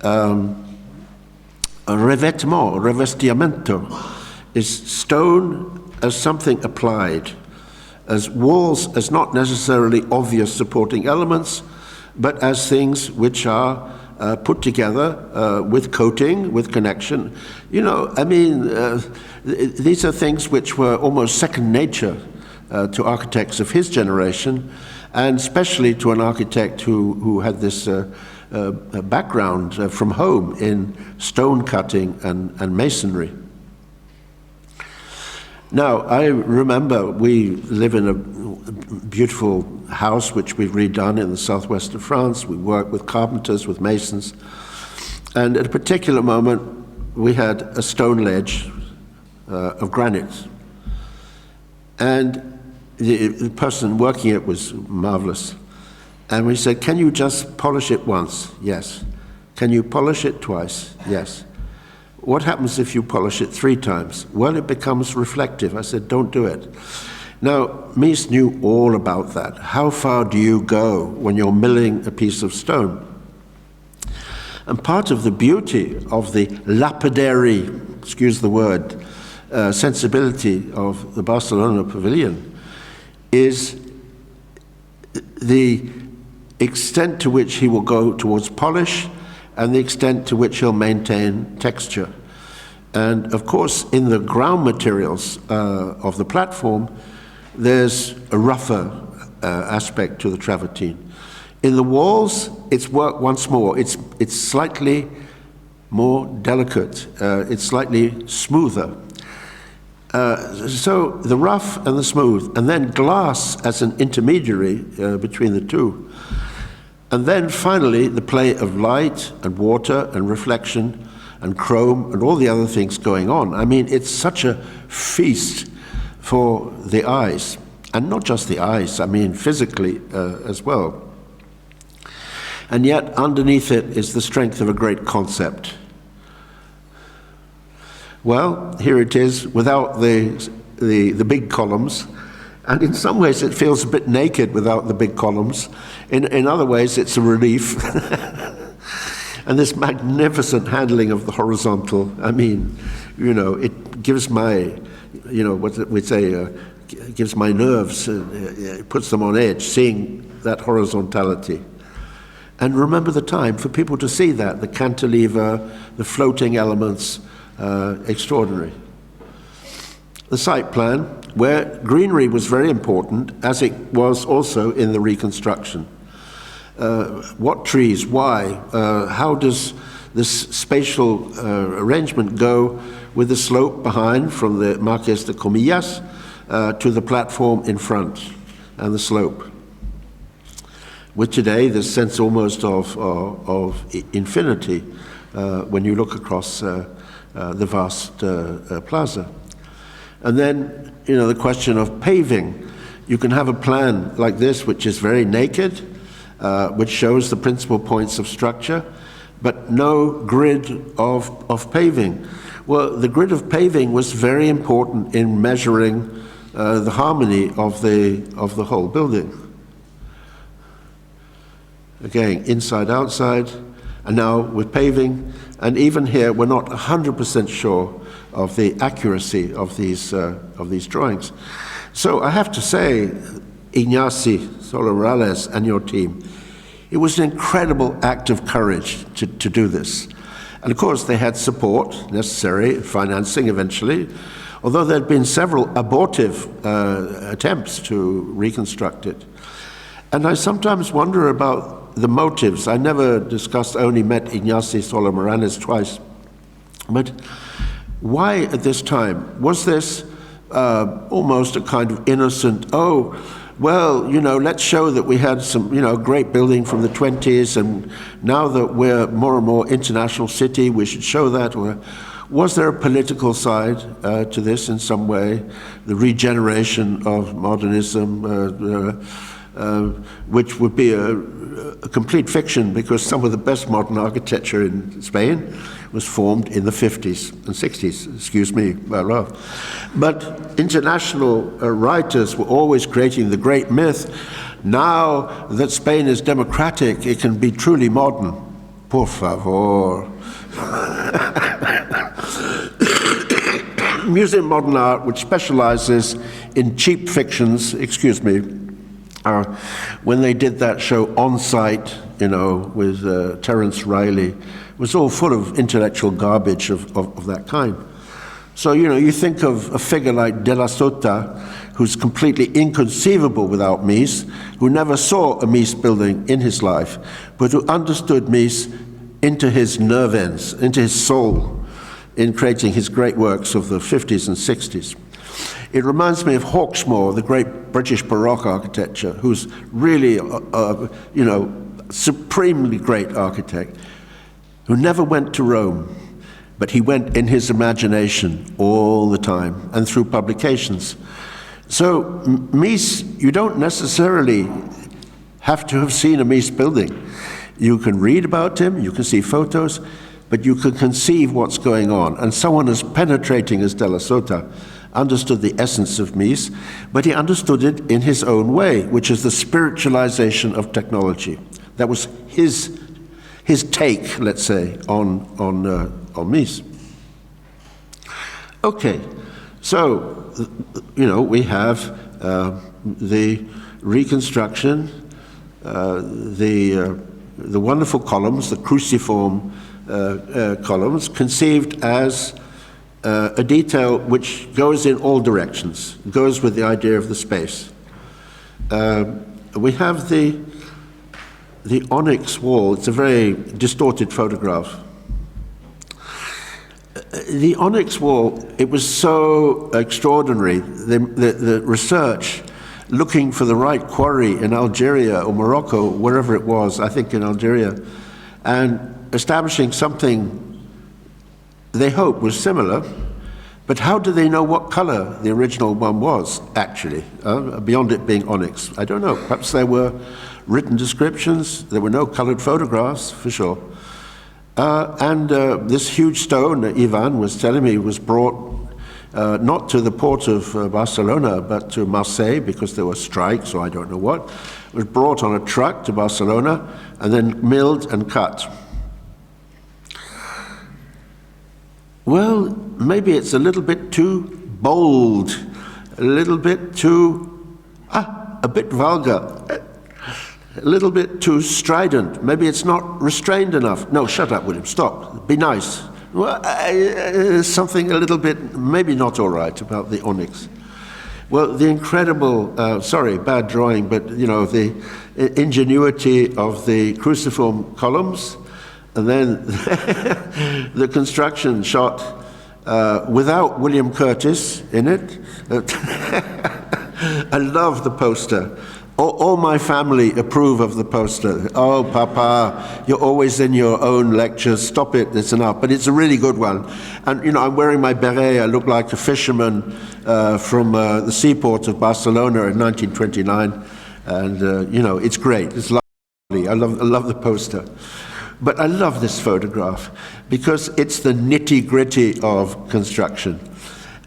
[SPEAKER 4] revestimento, is stone as something applied, as walls as not necessarily obvious supporting elements, but as things which are put together with coating, with connection. You know, I mean, these are things which were almost second nature to architects of his generation, and especially to an architect who had this background from home in stone cutting and masonry. Now, I remember we live in a beautiful house which we've redone in the southwest of France. We work with carpenters, with masons. And at a particular moment, we had a stone ledge of granite. And the person working it was marvelous. And we said, can you just polish it once? Yes. Can you polish it twice? Yes. What happens if you polish it 3 times? Well, it becomes reflective. I said, don't do it. Now, Mies knew all about that. How far do you go when you're milling a piece of stone? And part of the beauty of the lapidary, excuse the word, sensibility of the Barcelona Pavilion is the extent to which he will go towards polish and the extent to which he'll maintain texture. And of course, in the ground materials of the platform, there's a rougher aspect to the travertine. In the walls, it's worked once more. It's slightly more delicate. It's slightly smoother. So the rough and the smooth, and then glass as an intermediary between the two. And then finally, the play of light and water and reflection and chrome and all the other things going on. I mean, it's such a feast for the eyes. And not just the eyes, I mean physically as well. And yet, underneath it is the strength of a great concept. Well, here it is without the big columns. And in some ways, it feels a bit naked without the big columns. In other ways, it's a relief. And this magnificent handling of the horizontal, I mean, you know, it gives my, you know, what we say, gives my nerves, it puts them on edge, seeing that horizontality. And remember the time for people to see that, the cantilever, the floating elements, extraordinary. The site plan, where greenery was very important, as it was also in the reconstruction. What trees, why, how does this spatial arrangement go with the slope behind from the Marqués de Comillas to the platform in front and the slope? With today, this sense almost of infinity when you look across the vast plaza. And then, you know, the question of paving. You can have a plan like this, which is very naked, which shows the principal points of structure, but no grid of paving. Well, the grid of paving was very important in measuring the harmony of the whole building. Again, inside, outside, and now with paving, and even here we're not 100% sure of the accuracy of these drawings. So I have to say, Ignacy Solarales and your team, it was an incredible act of courage to do this. And of course they had support necessary, financing eventually, although there had been several abortive attempts to reconstruct it. And I sometimes wonder about the motives. I never only met Ignacy Solomaranes twice. But why at this time? Was this almost a kind of innocent, oh, well, you know, let's show that we had some, you know, great building from the 20s, and now that we're more and more international city, we should show that? Or was there a political side to this in some way? The regeneration of modernism, which would be a complete fiction, because some of the best modern architecture in Spain was formed in the 50s and 60s, excuse me, but international writers were always creating the great myth. Now that Spain is democratic, it can be truly modern. Por favor. Museum of Modern Art, which specializes in cheap fictions, excuse me, when they did that show On Site, you know, with Terence Riley, was all full of intellectual garbage of that kind. So, you know, you think of a figure like De La Sota, who's completely inconceivable without Mies, who never saw a Mies building in his life, but who understood Mies into his nerve ends, into his soul, in creating his great works of the 50s and 60s. It reminds me of Hawksmoor, the great British Baroque architecture, who's really, you know, supremely great architect, who never went to Rome, but he went in his imagination all the time and through publications. So Mies, you don't necessarily have to have seen a Mies building. You can read about him, you can see photos, but you can conceive what's going on. And someone as penetrating as De La Sota understood the essence of Mies, but he understood it in his own way, which is the spiritualization of technology. That was his take, let's say, on Mies. Okay, so, you know, we have the reconstruction, the wonderful columns, the cruciform columns, conceived as a detail which goes in all directions, goes with the idea of the space. We have the onyx wall. It's a very distorted photograph. The onyx wall, it was so extraordinary. The research, looking for the right quarry in Algeria or Morocco, wherever it was, I think in Algeria, and establishing something they hoped was similar, but how do they know what color the original one was, actually, beyond it being onyx? I don't know. Perhaps there were written descriptions. There were no colored photographs, for sure. And this huge stone, Ivan was telling me, was brought not to the port of Barcelona, but to Marseille, because there were strikes, or I don't know what. It was brought on a truck to Barcelona, and then milled and cut. Well, maybe it's a little bit too bold, a little bit too, a bit vulgar, a little bit too strident. Maybe it's not restrained enough. No, shut up, William, stop, be nice. Well, something a little bit, maybe not all right about the onyx. Well, the incredible, sorry, bad drawing, but you know, the ingenuity of the cruciform columns, and then the construction shot without William Curtis in it. I love the poster. All my family approve of the poster. Oh, Papa, you're always in your own lectures. Stop it, it's enough. But it's a really good one. And, you know, I'm wearing my beret. I look like a fisherman from the seaport of Barcelona in 1929. And, you know, it's great. It's lovely. I love the poster. But I love this photograph because it's the nitty-gritty of construction.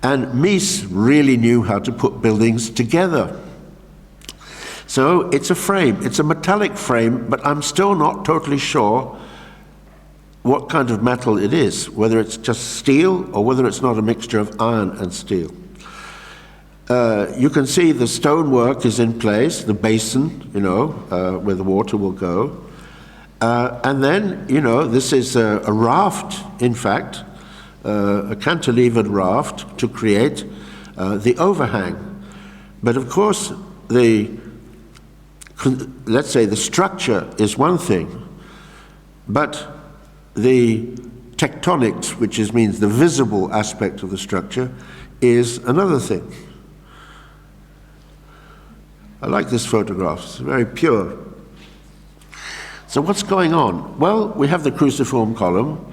[SPEAKER 4] And Mies really knew how to put buildings together. So it's a frame, it's a metallic frame, but I'm still not totally sure what kind of metal it is, whether it's just steel or whether it's not a mixture of iron and steel. You can see the stonework is in place, the basin, you know, where the water will go. And then, you know, this is a raft, in fact, a cantilevered raft to create the overhang. But of course, let's say the structure is one thing, but the tectonics, which means the visible aspect of the structure, is another thing. I like this photograph, it's very pure. So what's going on? Well, we have the cruciform column,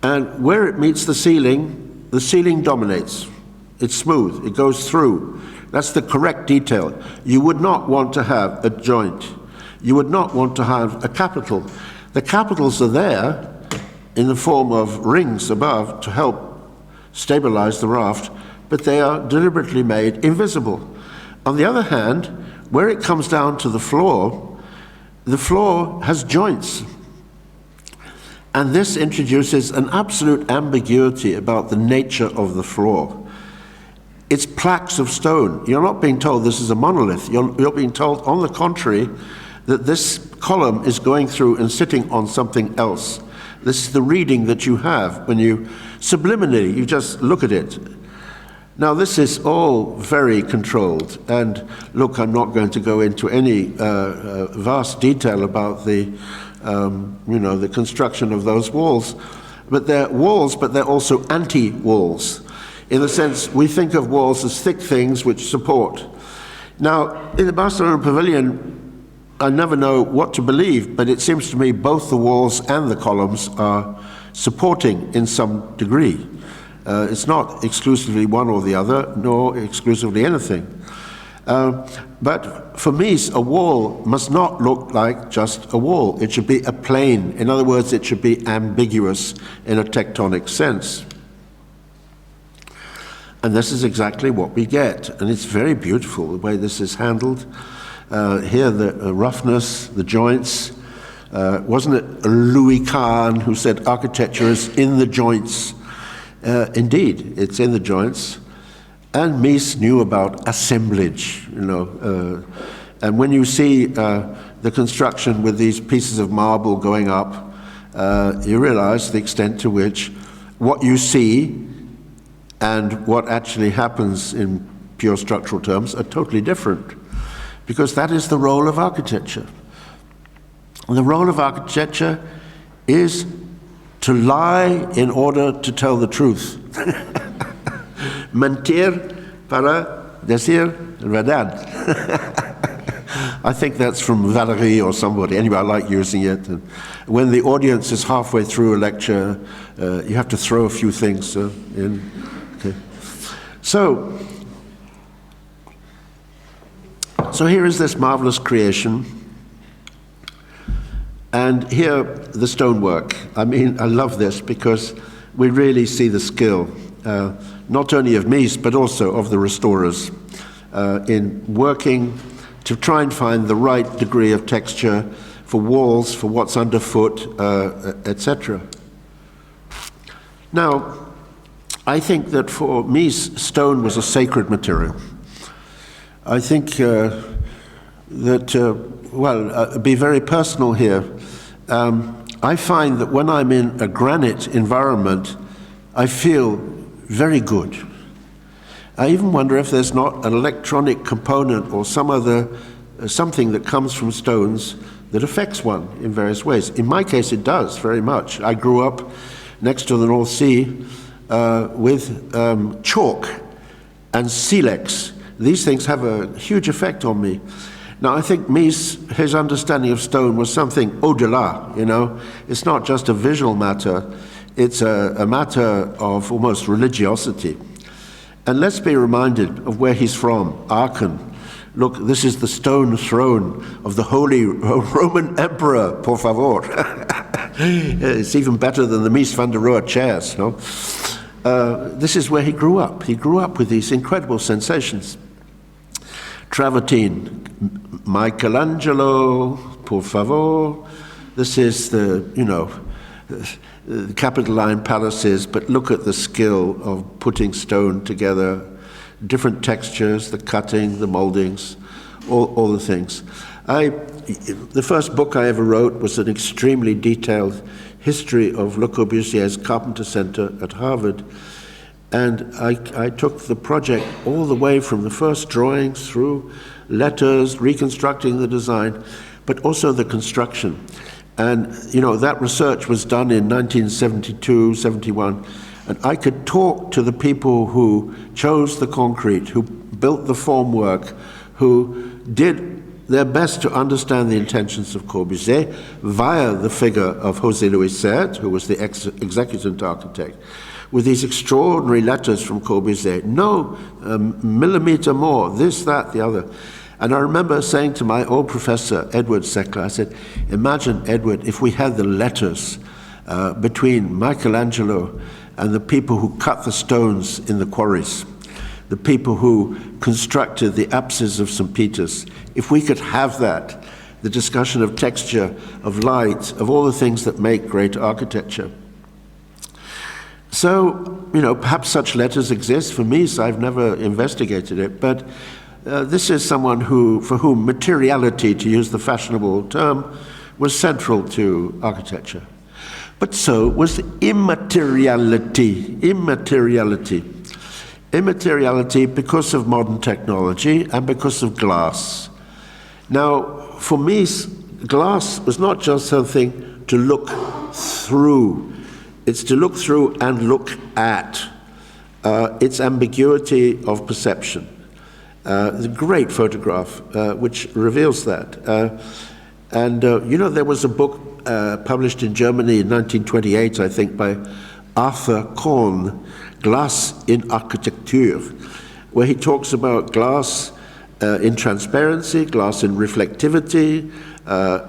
[SPEAKER 4] and where it meets the ceiling dominates. It's smooth, it goes through. That's the correct detail. You would not want to have a joint. You would not want to have a capital. The capitals are there in the form of rings above to help stabilize the raft, but they are deliberately made invisible. On the other hand, where it comes down to the floor has joints. And this introduces an absolute ambiguity about the nature of the floor. It's plaques of stone. You're not being told this is a monolith. You're being told, on the contrary, that this column is going through and sitting on something else. This is the reading that you have when you subliminally, you just look at it. Now, this is all very controlled, and look, I'm not going to go into any vast detail about the construction of those walls, but they're walls, but they're also anti-walls. In the sense, we think of walls as thick things which support. Now, in the Barcelona Pavilion, I never know what to believe, but it seems to me both the walls and the columns are supporting in some degree. It's not exclusively one or the other, nor exclusively anything. But for Mies, a wall must not look like just a wall. It should be a plane. In other words, it should be ambiguous in a tectonic sense. And this is exactly what we get. And it's very beautiful, the way this is handled. Here, the roughness, the joints. Wasn't it Louis Kahn who said architecture is in the joints? Indeed, it's in the joints. And Mies knew about assemblage, and when you see the construction with these pieces of marble going up, you realize the extent to which what you see and what actually happens in pure structural terms are totally different, because that is the role of architecture. And the role of architecture is to lie in order to tell the truth. Mentir para decir verdad. I think that's from Valéry or somebody. Anyway, I like using it. And when the audience is halfway through a lecture, you have to throw a few things in. Okay. So here is this marvelous creation. And here, the stonework. I mean, I love this because we really see the skill, not only of Mies, but also of the restorers, in working to try and find the right degree of texture for walls, for what's underfoot, etc. Now, I think that for Mies, stone was a sacred material. I think be very personal here. I find that when I'm in a granite environment, I feel very good. I even wonder if there's not an electronic component or something that comes from stones that affects one in various ways. In my case, it does very much. I grew up next to the North Sea with chalk and silex. These things have a huge effect on me. Now, I think Mies, his understanding of stone was something au-delà, It's not just a visual matter, it's a matter of almost religiosity. And let's be reminded of where he's from, Aachen. Look, this is the stone throne of the Holy Roman Emperor, por favor. It's even better than the Mies van der Rohe chairs, no? This is where he grew up. He grew up with these incredible sensations. Travertine, Michelangelo, por favor. This is the Capitoline palaces, but look at the skill of putting stone together, different textures, the cutting, the moldings, all the things. The first book I ever wrote was an extremely detailed history of Le Corbusier's Carpenter Center at Harvard. And I took the project all the way from the first drawings through letters, reconstructing the design, but also the construction. And, that research was done in 1972, 71, and I could talk to the people who chose the concrete, who built the formwork, who did their best to understand the intentions of Corbusier via the figure of José Luis Sert, who was the executant architect, with these extraordinary letters from Corbusier, no millimeter more, this, that, the other. And I remember saying to my old professor, Edward Seckler, I said, imagine, Edward, if we had the letters between Michelangelo and the people who cut the stones in the quarries, the people who constructed the apses of St. Peter's, if we could have that, the discussion of texture, of light, of all the things that make great architecture. So, perhaps such letters exist. For me, so I've never investigated it, but this is someone for whom materiality, to use the fashionable term, was central to architecture. But so was immateriality. Immateriality because of modern technology and because of glass. Now, for me, glass was not just something to look through. It's to look through and look at. Its ambiguity of perception. It's a great photograph which reveals that. There was a book published in Germany in 1928, I think, by Arthur Kohn, Glass in Architecture, where he talks about glass in transparency, glass in reflectivity,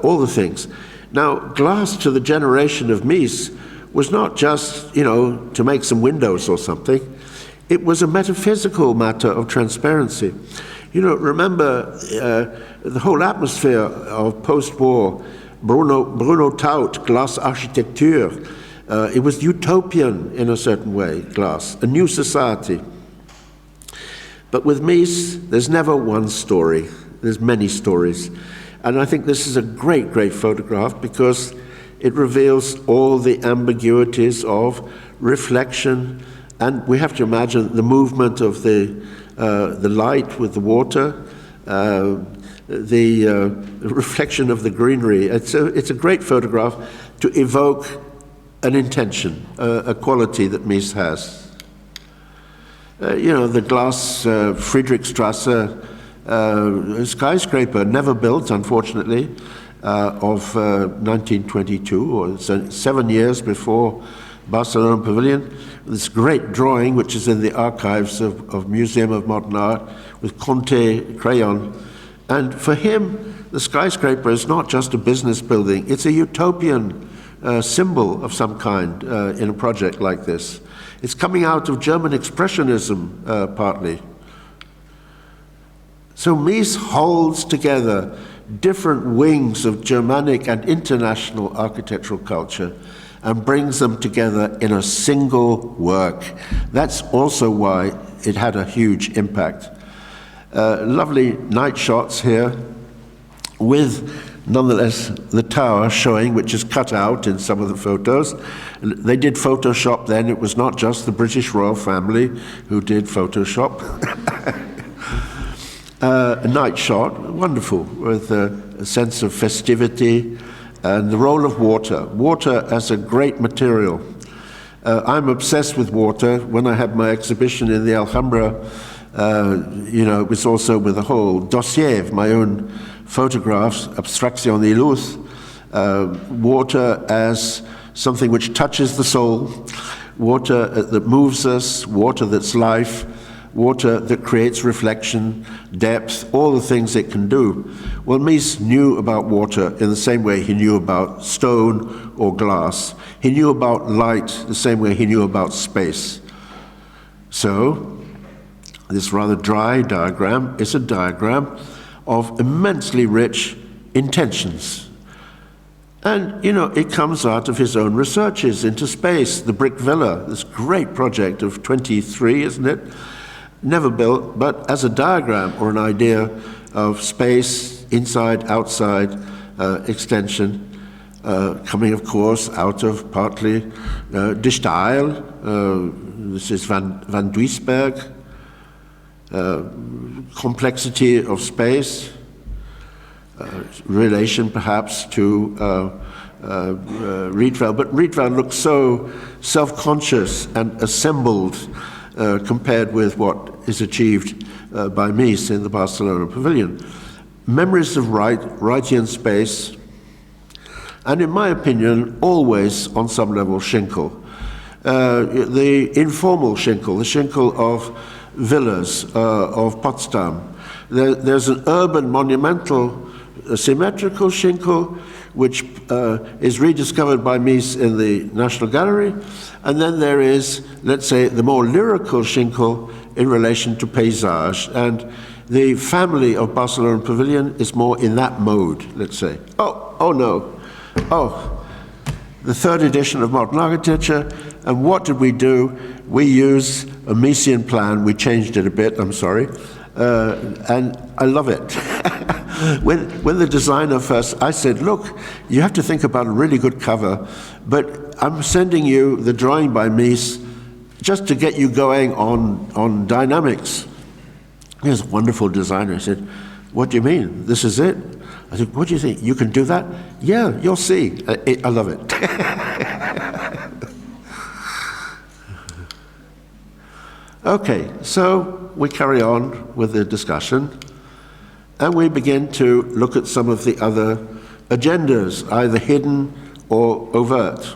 [SPEAKER 4] all the things. Now, glass to the generation of Mies was not just, to make some windows or something. It was a metaphysical matter of transparency. Remember the whole atmosphere of post-war, Bruno Taut, Glass Architecture. It was utopian in a certain way, glass, a new society. But with Mies, there's never one story. There's many stories. And I think this is a great, great photograph because it reveals all the ambiguities of reflection. And we have to imagine the movement of the light with the water, the reflection of the greenery. It's a great photograph to evoke an intention, a quality that Mies has. The glass Friedrichstrasse skyscraper, never built, unfortunately, of 1922, or 7 years before Barcelona Pavilion. This great drawing, which is in the archives of Museum of Modern Art, with Conte crayon. And for him, the skyscraper is not just a business building, it's a utopian symbol of some kind in a project like this. It's coming out of German Expressionism, partly. So Mies holds together different wings of Germanic and international architectural culture and brings them together in a single work. That's also why it had a huge impact. Lovely night shots here with, nonetheless, the tower showing, which is cut out in some of the photos. They did Photoshop then. It was not just the British royal family who did Photoshop. A night shot, wonderful, with a sense of festivity and the role of water. Water as a great material. I'm obsessed with water. When I had my exhibition in the Alhambra, it was also with a whole dossier of my own photographs, Abstraction de Luz, water as something which touches the soul, water that moves us, water that's life, water that creates reflection, depth, all the things it can do. Well, Mies knew about water in the same way he knew about stone or glass. He knew about light the same way he knew about space. So, this rather dry diagram is a diagram of immensely rich intentions. And, it comes out of his own researches into space, the brick villa, this great project of 23, isn't it? Never built, but as a diagram or an idea of space, inside, outside, extension. coming, of course, out of partly de Stijl. This is Van Duisberg. Complexity of space, relation perhaps to Rietveld, but Rietveld looks so self-conscious and assembled compared with what is achieved by Mies in the Barcelona Pavilion. Memories of Wrightian space, and in my opinion, always on some level Schinkel. The informal Schinkel, the Schinkel of villas of Potsdam. There's an urban monumental symmetrical Schinkel which is rediscovered by Mies in the National Gallery, and then there is, let's say, the more lyrical Schinkel in relation to paysage, and the family of Barcelona Pavilion is more in that mode, let's say. Oh no, the third edition of modern architecture, and what did we do? We used a Miesian plan, we changed it a bit, I'm sorry, and I love it. When the designer first, I said, look, you have to think about a really good cover, but I'm sending you the drawing by Mies just to get you going on dynamics. He's a wonderful designer. He said, what do you mean? This is it? I said, what do you think? You can do that? Yeah, you'll see. I love it. Okay, so we carry on with the discussion, and we begin to look at some of the other agendas, either hidden or overt.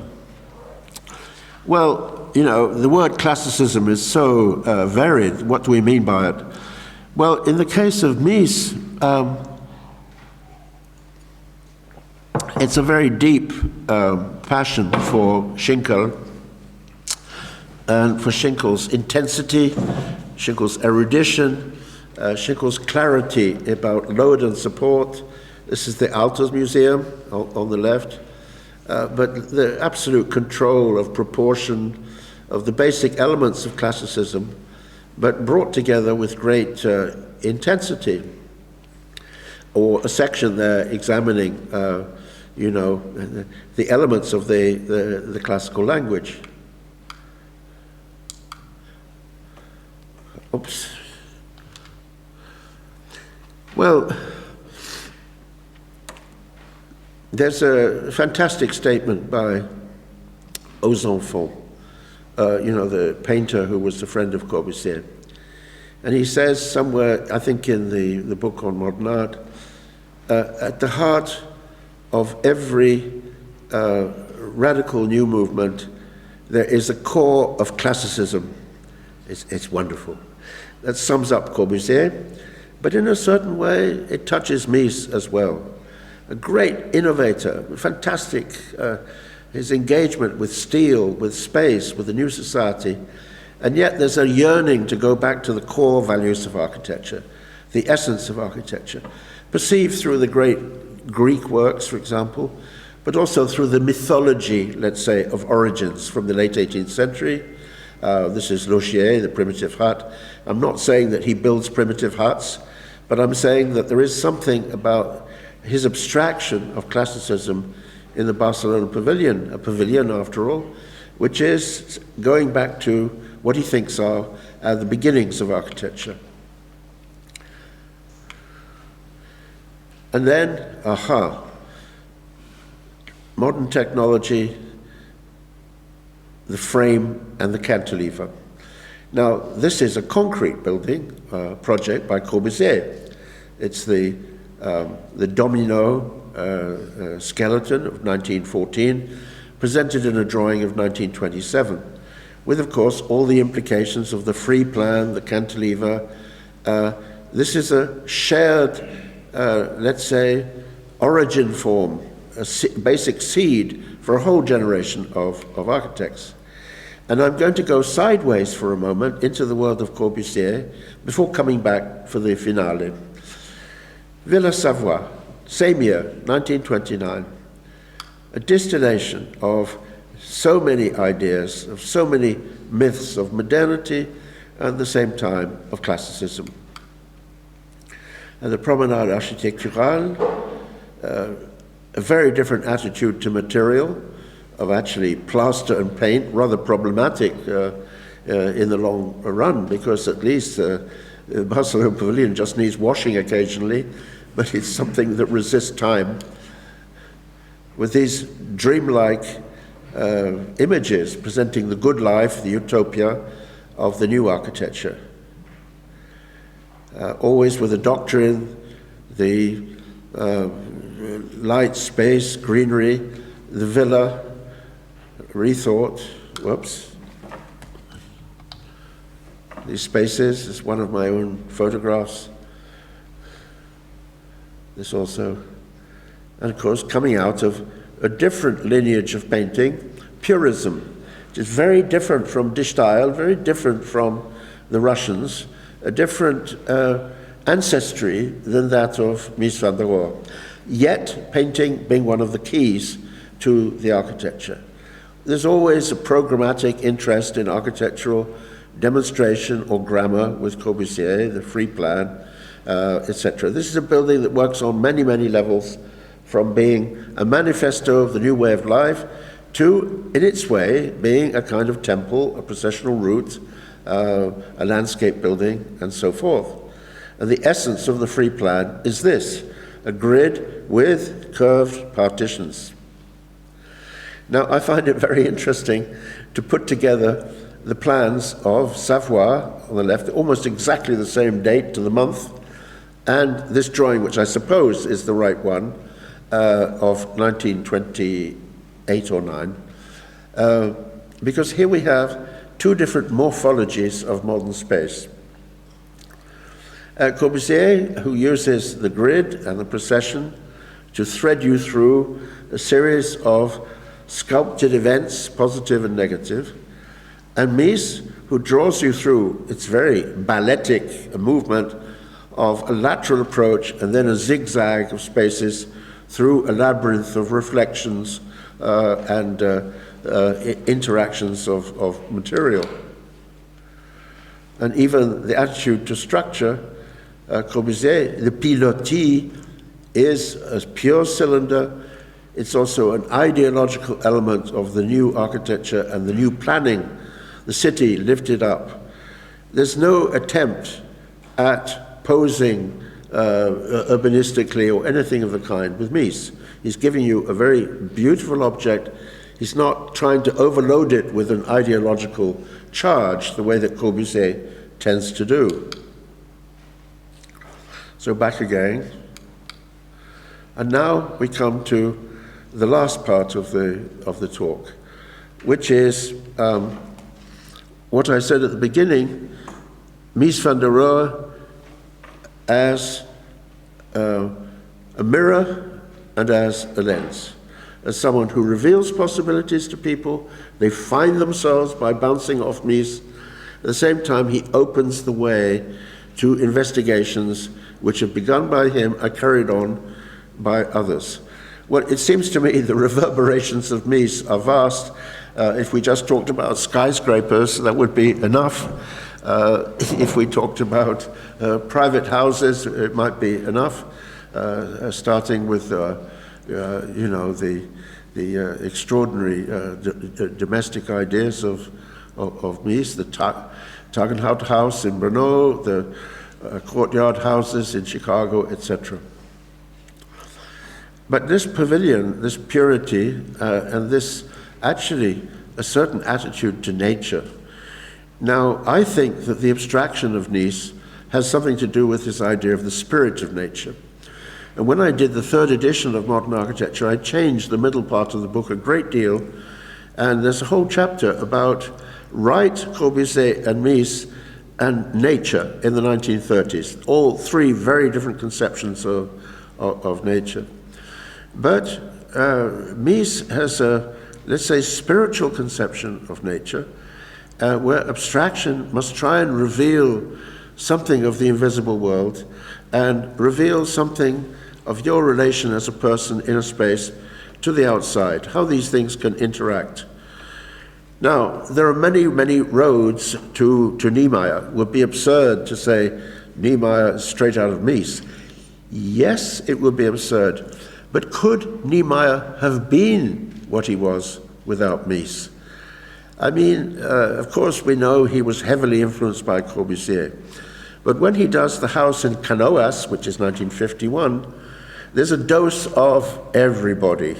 [SPEAKER 4] Well, you know, the word classicism is so varied. What do we mean by it? Well, in the case of Mies, it's a very deep passion for Schinkel, and for Schinkel's intensity, Schinkel's erudition, Schinkel's clarity about load and support. This is the Alters Museum on the left, but the absolute control of proportion of the basic elements of classicism, but brought together with great intensity. Or a section there examining, you know, the elements of the classical language. Oops. Well, there's a fantastic statement by Aux Enfants, you know, the painter who was the friend of Corbusier. And he says somewhere, I think in the book on modern art, at the heart of every radical new movement, there is a core of classicism. It's wonderful. That sums up Corbusier, but in a certain way, it touches Mies as well. A great innovator, fantastic, his engagement with steel, with space, with the new society, and yet there's a yearning to go back to the core values of architecture, the essence of architecture, perceived through the great Greek works, for example, but also through the mythology, let's say, of origins from the late 18th century. This is Logier, the primitive hut. I'm not saying that he builds primitive huts, but I'm saying that there is something about his abstraction of classicism in the Barcelona Pavilion, a pavilion after all, which is going back to what he thinks are the beginnings of architecture. And then, modern technology, the frame and the cantilever. Now, this is a concrete building project by Corbusier. It's the domino skeleton of 1914, presented in a drawing of 1927, with, of course, all the implications of the free plan, the cantilever. This is a shared, let's say, origin form, a basic seed for a whole generation of architects. And I'm going to go sideways for a moment into the world of Corbusier before coming back for the finale. Villa Savoie, same year, 1929, a distillation of so many ideas, of so many myths of modernity, and at the same time of classicism. And the Promenade Architecturale, a very different attitude to material, of actually plaster and paint, rather problematic in the long run, because at least the Barcelona Pavilion just needs washing occasionally, but it's something that resists time. With these dreamlike images presenting the good life, the utopia of the new architecture. Always with a doctrine, the light, space, greenery, the villa, rethought, whoops. These spaces is one of my own photographs. This also, and of course coming out of a different lineage of painting, purism, which is very different from Die Style, very different from the Russians, a different ancestry than that of Mies van der Rohe. Yet painting being one of the keys to the architecture. There's always a programmatic interest in architectural demonstration or grammar with Corbusier, the free plan, etc. This is a building that works on many, many levels, from being a manifesto of the new way of life to, in its way, being a kind of temple, a processional route, a landscape building, and so forth. And the essence of the free plan is this, a grid with curved partitions. Now, I find it very interesting to put together the plans of Savoie on the left, almost exactly the same date to the month, and this drawing, which I suppose is the right one, of 1928 or 9, because here we have two different morphologies of modern space. Corbusier, who uses the grid and the procession to thread you through a series of sculpted events, positive and negative, and Mies, who draws you through, it's very balletic, a movement of a lateral approach and then a zigzag of spaces through a labyrinth of reflections and interactions of material. And even the attitude to structure, Corbusier, the pilotis is a pure cylinder. It's also an ideological element of the new architecture and the new planning, the city lifted up. There's no attempt at posing urbanistically or anything of the kind with Mies. He's giving you a very beautiful object. He's not trying to overload it with an ideological charge, the way that Corbusier tends to do. So back again. And now we come to the last part of the talk, which is what I said at the beginning, Mies van der Rohe as a mirror and as a lens. As someone who reveals possibilities to people, they find themselves by bouncing off Mies. At the same time, he opens the way to investigations which have begun by him, are carried on by others. Well, it seems to me the reverberations of Mies are vast. If we just talked about skyscrapers, that would be enough. If we talked about private houses, it might be enough, starting with the extraordinary domestic ideas of Mies, the Tagenhout House in Brno, the courtyard houses in Chicago, etc. But this pavilion, this purity, and this actually a certain attitude to nature. Now, I think that the abstraction of Mies has something to do with this idea of the spirit of nature. And when I did the third edition of Modern Architecture, I changed the middle part of the book a great deal, and there's a whole chapter about Wright, Corbusier, and Mies and nature in the 1930s. All three very different conceptions of nature. But Mies has a, let's say, spiritual conception of nature, where abstraction must try and reveal something of the invisible world and reveal something of your relation as a person in a space to the outside, how these things can interact. Now, there are many, many roads to Niemeyer. It would be absurd to say Niemeyer is straight out of Mies. Yes, it would be absurd. But could Niemeyer have been what he was without Mies? I mean, of course, we know he was heavily influenced by Corbusier. But when he does the house in Canoas, which is 1951, there's a dose of everybody.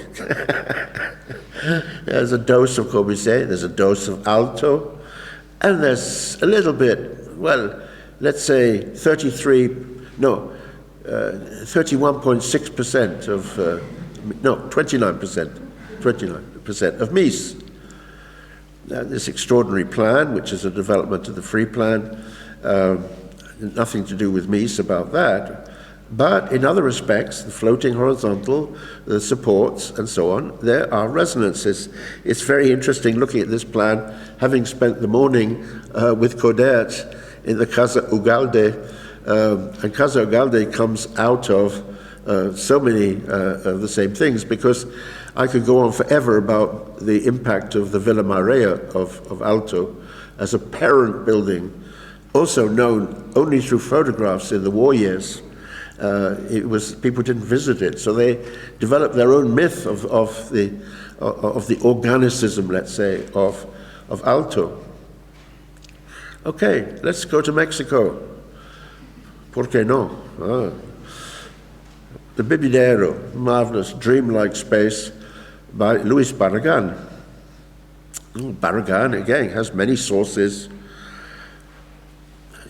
[SPEAKER 4] There's a dose of Corbusier, there's a dose of Alto, and there's a little bit, well, let's say 31.6% of, 29% of Mies. This extraordinary plan, which is a development of the free plan, nothing to do with Mies about that. But in other respects, the floating horizontal, the supports, and so on, there are resonances. It's very interesting looking at this plan, having spent the morning with Codert in the Casa Ugalde, and Casa Ugalde comes out of so many of the same things, because I could go on forever about the impact of the Villa Marea of Alto as a parent building, also known only through photographs in the war years. People didn't visit it, so they developed their own myth of the organicism, let's say, of Alto. Okay, let's go to Mexico. ¿Por qué no? The Bebedero, marvelous, dreamlike space by Luis Barragan. Barragan, again, has many sources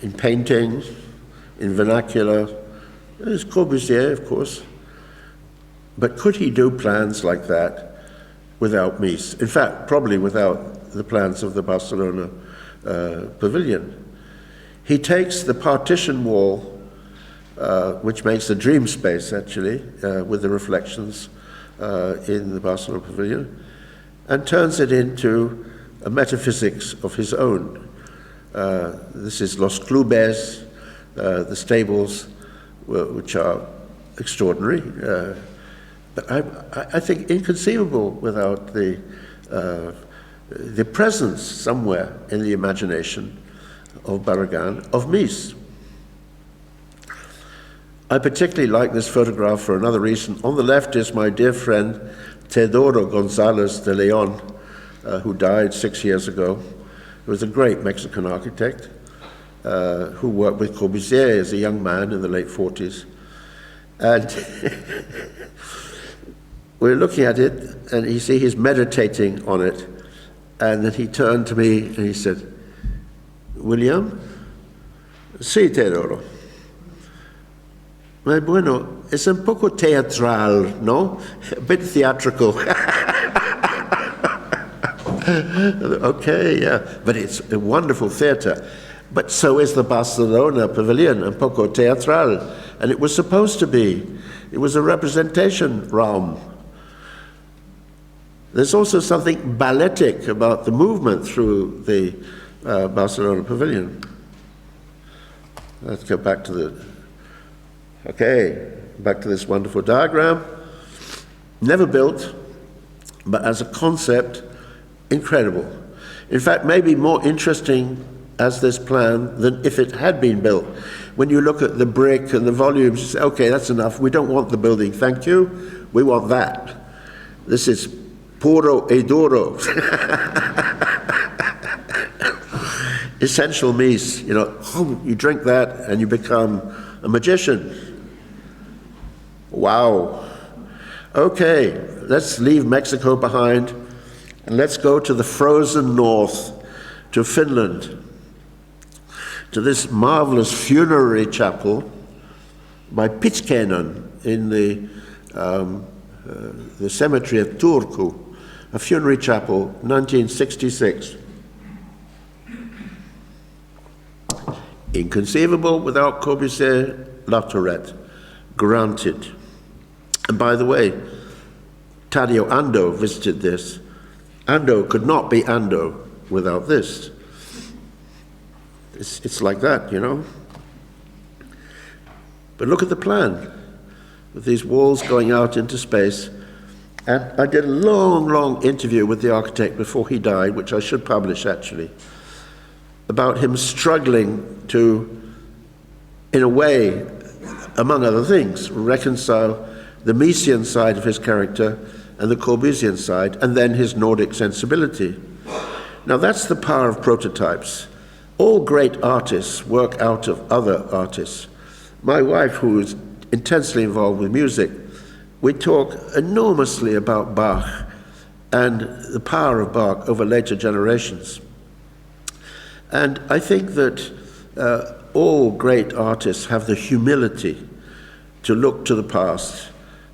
[SPEAKER 4] in painting, in vernacular. There's Corbusier, of course. But could he do plans like that without Mies? In fact, probably without the plans of the Barcelona Pavilion. He takes the partition wall, which makes a dream space, actually, with the reflections in the Barcelona Pavilion, and turns it into a metaphysics of his own. This is Los Clubes, the stables, which are extraordinary, but I think inconceivable without the presence somewhere in the imagination of Barragan of Mies. I particularly like this photograph for another reason. On the left is my dear friend Teodoro González de León, who died 6 years ago. He was a great Mexican architect who worked with Corbusier as a young man in the late 40s. And we're looking at it, and you see he's meditating on it. And then he turned to me and he said, "William?" "Sí, Teodoro." "Bueno, es un poco teatral, no? A bit theatrical." Okay, yeah, but it's a wonderful theater. But so is the Barcelona Pavilion, un poco teatral. And it was supposed to be. It was a representation realm. There's also something balletic about the movement through the Barcelona Pavilion. Let's go back to back to this wonderful diagram. Never built, but as a concept, incredible. In fact, maybe more interesting as this plan than if it had been built. When you look at the brick and the volumes, you say, okay, that's enough. We don't want the building, thank you. We want that. This is puro e duro. Essential Mies, you drink that and you become a magician. Wow. Okay, let's leave Mexico behind and let's go to the frozen north, to Finland, to this marvelous funerary chapel by Pitkänen in the cemetery of Turku, a funerary chapel, 1966. Inconceivable without Corbusier, La Tourette, granted. And by the way, Taddeo Ando visited this. Ando could not be Ando without this. It's like that, But look at the plan, with these walls going out into space. And I did a long, long interview with the architect before he died, which I should publish actually, about him struggling to, in a way, among other things, reconcile the Miesian side of his character and the Corbusian side, and then his Nordic sensibility. Now that's the power of prototypes. All great artists work out of other artists. My wife, who is intensely involved with music, we talk enormously about Bach and the power of Bach over later generations. And I think that all great artists have the humility to look to the past,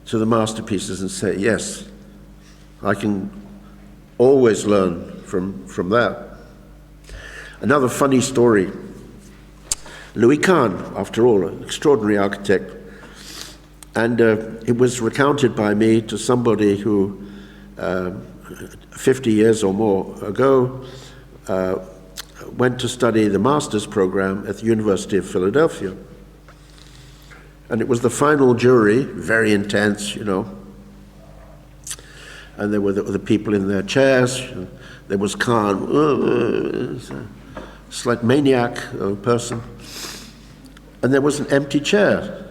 [SPEAKER 4] to the masterpieces, and say, yes, I can always learn from that. Another funny story. Louis Kahn, after all, an extraordinary architect, and it was recounted by me to somebody who, 50 years or more ago, went to study the master's program at the University of Philadelphia. And it was the final jury, very intense, you know. And there were the people in their chairs. There was Kahn, it's like maniac person. And there was an empty chair.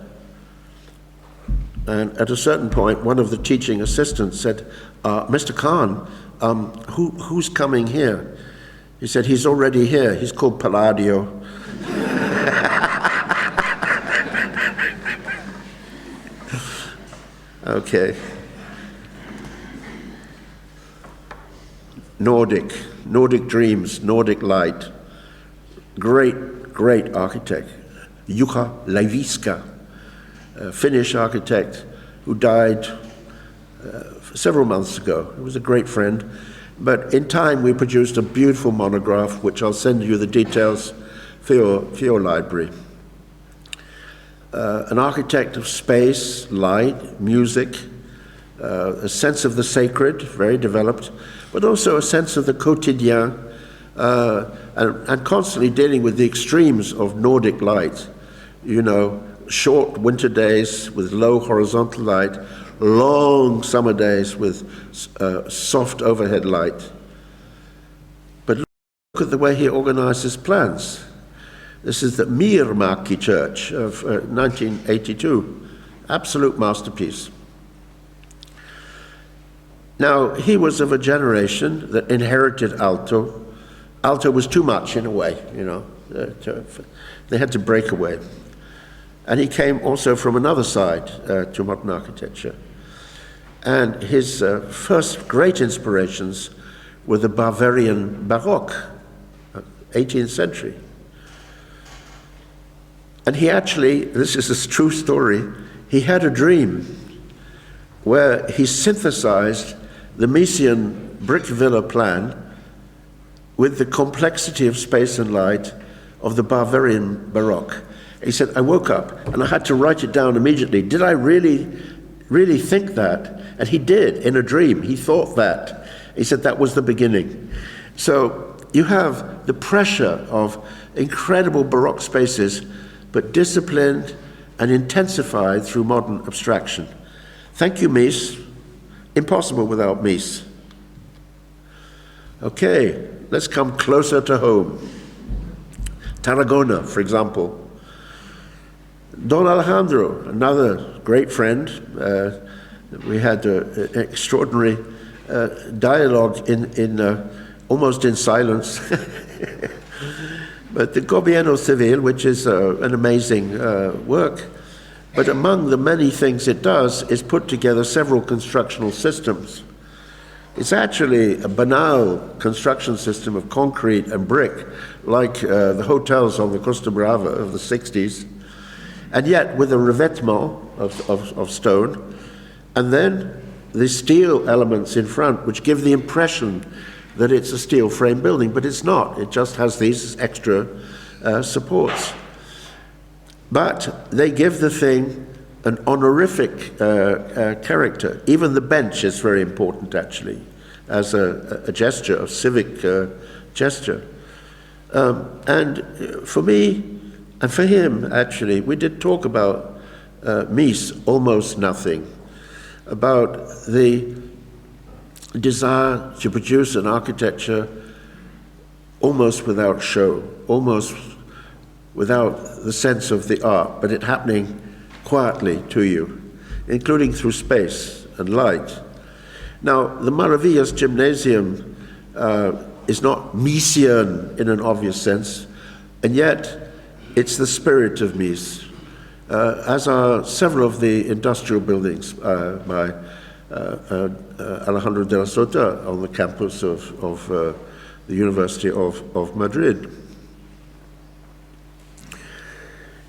[SPEAKER 4] And at a certain point, one of the teaching assistants said, Mr. Kahn, who's coming here? He said, he's already here. He's called Palladio. Okay. Nordic dreams, Nordic light. Great architect. Juha Leiviska, a Finnish architect who died several months ago. He was a great friend. But in time, we produced a beautiful monograph, which I'll send you the details for your library. An architect of space, light, music, a sense of the sacred, very developed, but also a sense of the quotidien, and constantly dealing with the extremes of Nordic light. You know, short winter days with low horizontal light, long summer days with soft overhead light. But look at the way he organized his plans. This is the Miermäki Church of 1982, absolute masterpiece. Now, he was of a generation that inherited Aalto. Aalto was too much in a way, you know. They had to break away. And he came also from another side to modern architecture. And his first great inspirations were the Bavarian Baroque, 18th century. And he actually, this is a true story, he had a dream where he synthesized the Miesian brick villa plan with the complexity of space and light of the Bavarian Baroque. He said, I woke up and I had to write it down immediately. Did I really think that? And he did, in a dream. He thought that. He said that was the beginning. So you have the pressure of incredible Baroque spaces, but disciplined and intensified through modern abstraction. Thank you, Mies. Impossible without Mies. Okay, let's come closer to home. Tarragona, for example. Don Alejandro, another great friend. We had an extraordinary dialogue in almost in silence. But the Gobierno Civil, which is an amazing work, but among the many things it does is put together several constructional systems. It's actually a banal construction system of concrete and brick, like the hotels on the Costa Brava of the 60s, and yet with a revêtement of stone, and then the steel elements in front, which give the impression that it's a steel frame building, but it's not. It just has these extra supports. But they give the thing an honorific character. Even the bench is very important, actually, as a gesture, of civic gesture. And for me, and for him, actually, we did talk about Mies, almost nothing, about the desire to produce an architecture almost without show, almost without the sense of the art, but it happening quietly to you. including through space and light. Now, the Maravillas Gymnasium is not Miesian in an obvious sense, and yet it's the spirit of Mies, as are several of the industrial buildings by Alejandro de la Sota on the campus of the University of Madrid.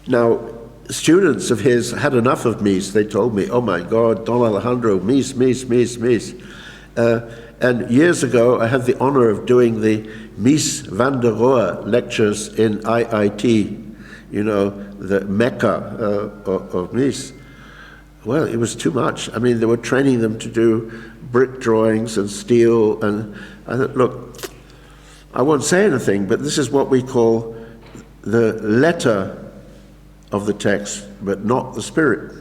[SPEAKER 4] Now, students of his had enough of Mies. They told me, oh my God, Don Alejandro, Mies, Mies, Mies, Mies. And years ago, I had the honor of doing the Mies van der Rohe lectures in IIT, you know, the Mecca of Mies. Well, it was too much. I mean, they were training them to do brick drawings and steel, and I thought, look, I won't say anything, but this is what we call the letter of the text, but not the spirit.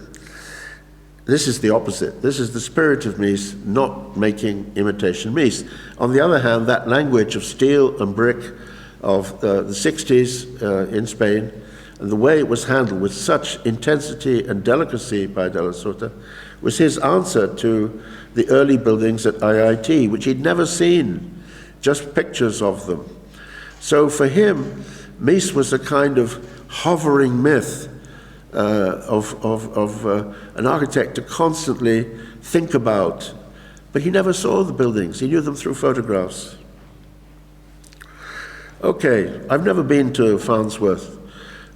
[SPEAKER 4] This is the opposite. This is the spirit of Mies, not making imitation Mies. On the other hand, that language of steel and brick of the 60s in Spain, and the way it was handled with such intensity and delicacy by De La Sota, was his answer to the early buildings at IIT, which he'd never seen, just pictures of them. So for him, Mies was a kind of hovering myth of an architect to constantly think about. But he never saw the buildings. He knew them through photographs. Okay, I've never been to Farnsworth,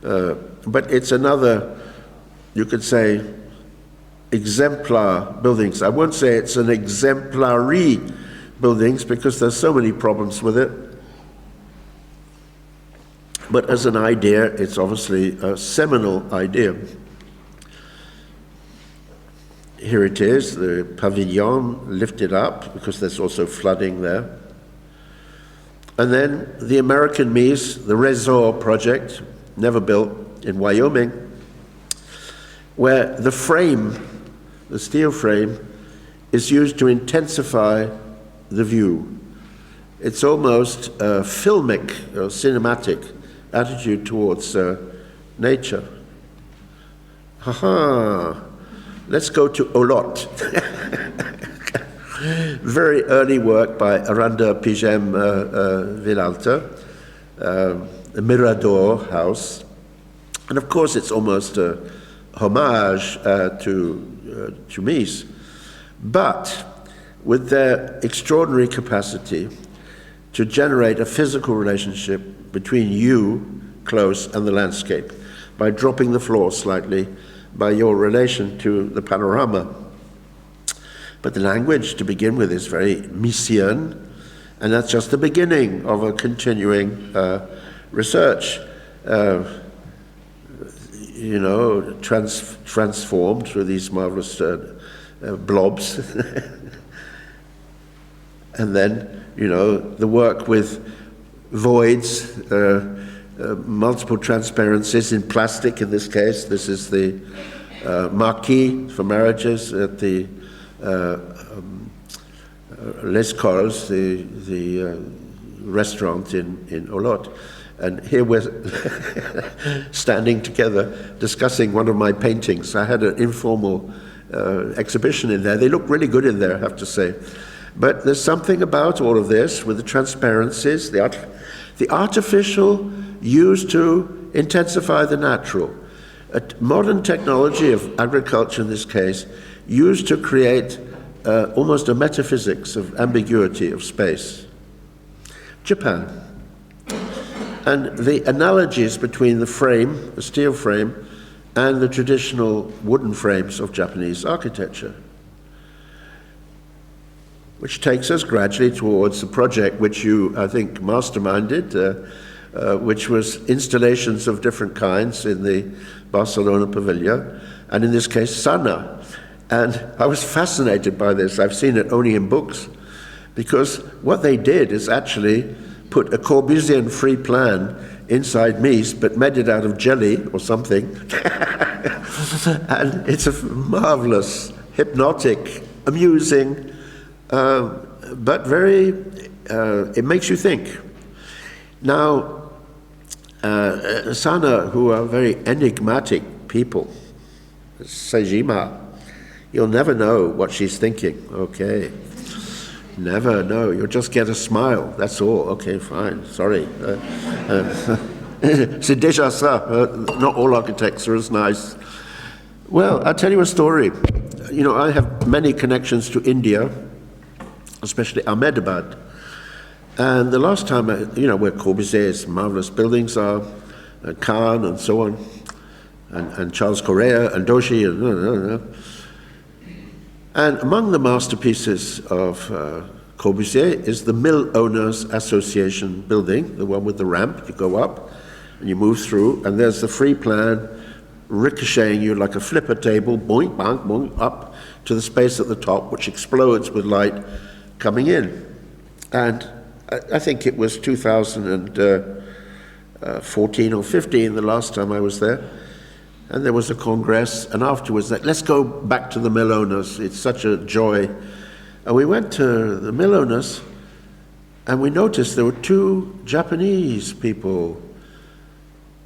[SPEAKER 4] but it's another, you could say, exemplar buildings. I won't say it's an exemplary buildings because there's so many problems with it. But as an idea, it's obviously a seminal idea. Here it is, the Pavilion lifted up, because there's also flooding there. And then the American Mies, the Resort project, never built, in Wyoming, where the frame, the steel frame, is used to intensify the view. It's almost a filmic or cinematic attitude towards nature. Let's go to Olot. Very early work by Aranda Pigem Vilalta, the Mirador house. And of course it's almost a homage to Mies, but with their extraordinary capacity to generate a physical relationship between you, close, and the landscape, by dropping the floor slightly, by your relation to the panorama. But the language, to begin with, is very Miesian, and that's just the beginning of a continuing research, transformed through these marvelous blobs. And then, the work with voids, multiple transparencies in plastic in this case. This is the marquee for marriages at the Les Cols, the restaurant in Olot. And here we're standing together discussing one of my paintings. I had an informal exhibition in there. They look really good in there, I have to say. But there's something about all of this with the transparencies, the artificial used to intensify the natural. A modern technology of agriculture in this case used to create almost a metaphysics of ambiguity of space. Japan. And the analogies between the frame, the steel frame, and the traditional wooden frames of Japanese architecture, which takes us gradually towards the project which you, I think, masterminded, which was installations of different kinds in the Barcelona Pavilion, and in this case, Sana. And I was fascinated by this. I've seen it only in books, because what they did is actually put a Corbusian free plan inside Mies, but made it out of jelly or something. And it's a marvelous, hypnotic, amusing, but very, it makes you think. Now, Sana, who are very enigmatic people, Seijima, You'll never know what she's thinking. Okay. Never know. You'll just get a smile. That's all. Okay, fine. Sorry. C'est déjà ça. Not all architects are as nice. Well, I'll tell you a story. You know, I have many connections to India, especially Ahmedabad. And the last time, you know, where Corbusier's marvelous buildings are, Khan and so on, and Charles Correa and Doshi, and among the masterpieces of Corbusier is the Mill Owners Association building, the one with the ramp. You go up and you move through, and there's the free plan ricocheting you like a flipper table, boink, boink, boink, up to the space at the top, which explodes with light coming in. And I think it was 2014 or 15, the last time I was there. And there was a congress, and afterwards, let's go back to the mill owners. It's such a joy. And we went to the mill owners, and we noticed there were 2 Japanese people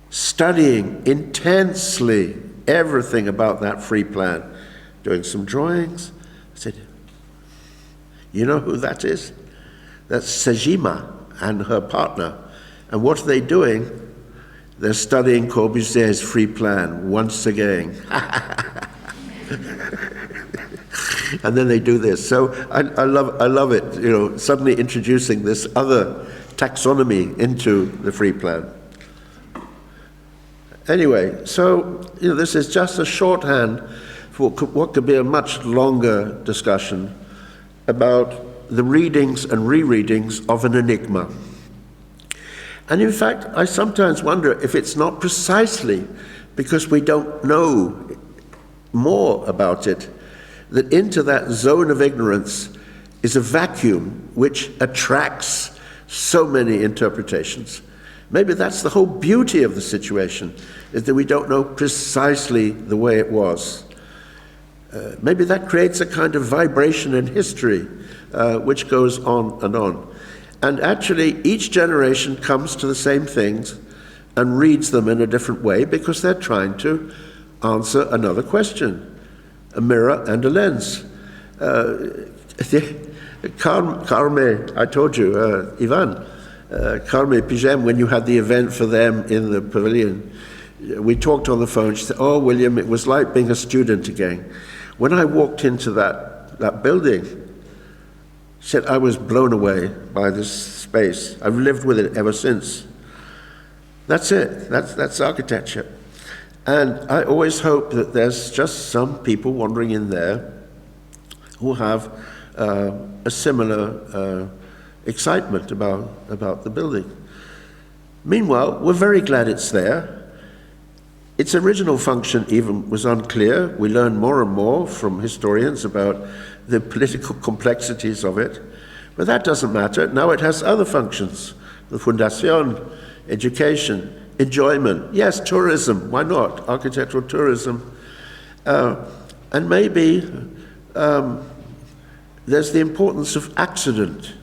[SPEAKER 4] studying intensely everything about that free plan, doing some drawings. I said, you know who that is? That's Sejima and her partner. And what are they doing? They're studying Corbusier's free plan once again. And then they do this. So I love it, you know, suddenly introducing this other taxonomy into the free plan. Anyway, so, you know, this is just a shorthand for what could be a much longer discussion about the readings and rereadings of an enigma. And in fact, I sometimes wonder if it's not precisely because we don't know more about it, that into that zone of ignorance is a vacuum which attracts so many interpretations. Maybe that's the whole beauty of the situation, is that we don't know precisely the way it was. Maybe that creates a kind of vibration in history which goes on and on. And actually, each generation comes to the same things and reads them in a different way because they're trying to answer another question, a mirror and a lens. Carme, I told you, Ivan, Carme Pijem, when you had the event for them in the Pavilion, we talked on the phone. She said, oh, William, it was like being a student again. When I walked into that building, she said, I was blown away by this space. I've lived with it ever since. That's it. That's architecture. And I always hope that there's just some people wandering in there who have a similar excitement about the building. Meanwhile, we're very glad it's there. Its original function even was unclear. We learn more and more from historians about the political complexities of it. But that doesn't matter. Now it has other functions. The Fundación, education, enjoyment. Yes, tourism. Why not? Architectural tourism. And maybe there's the importance of accident.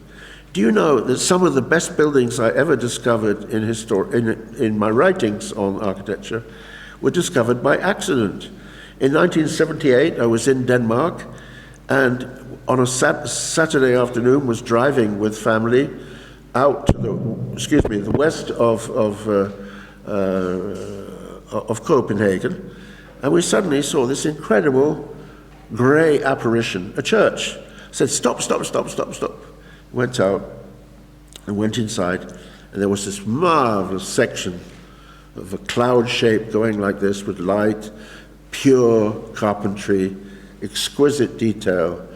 [SPEAKER 4] Do you know that some of the best buildings I ever discovered in my writings on architecture were discovered by accident? In 1978, I was in Denmark, and on a Saturday afternoon was driving with family out to the west of Copenhagen, and we suddenly saw this incredible grey apparition, a church. I said, stop. Went out and went inside, and there was this marvelous section of a cloud shape going like this with light, pure carpentry, exquisite detail,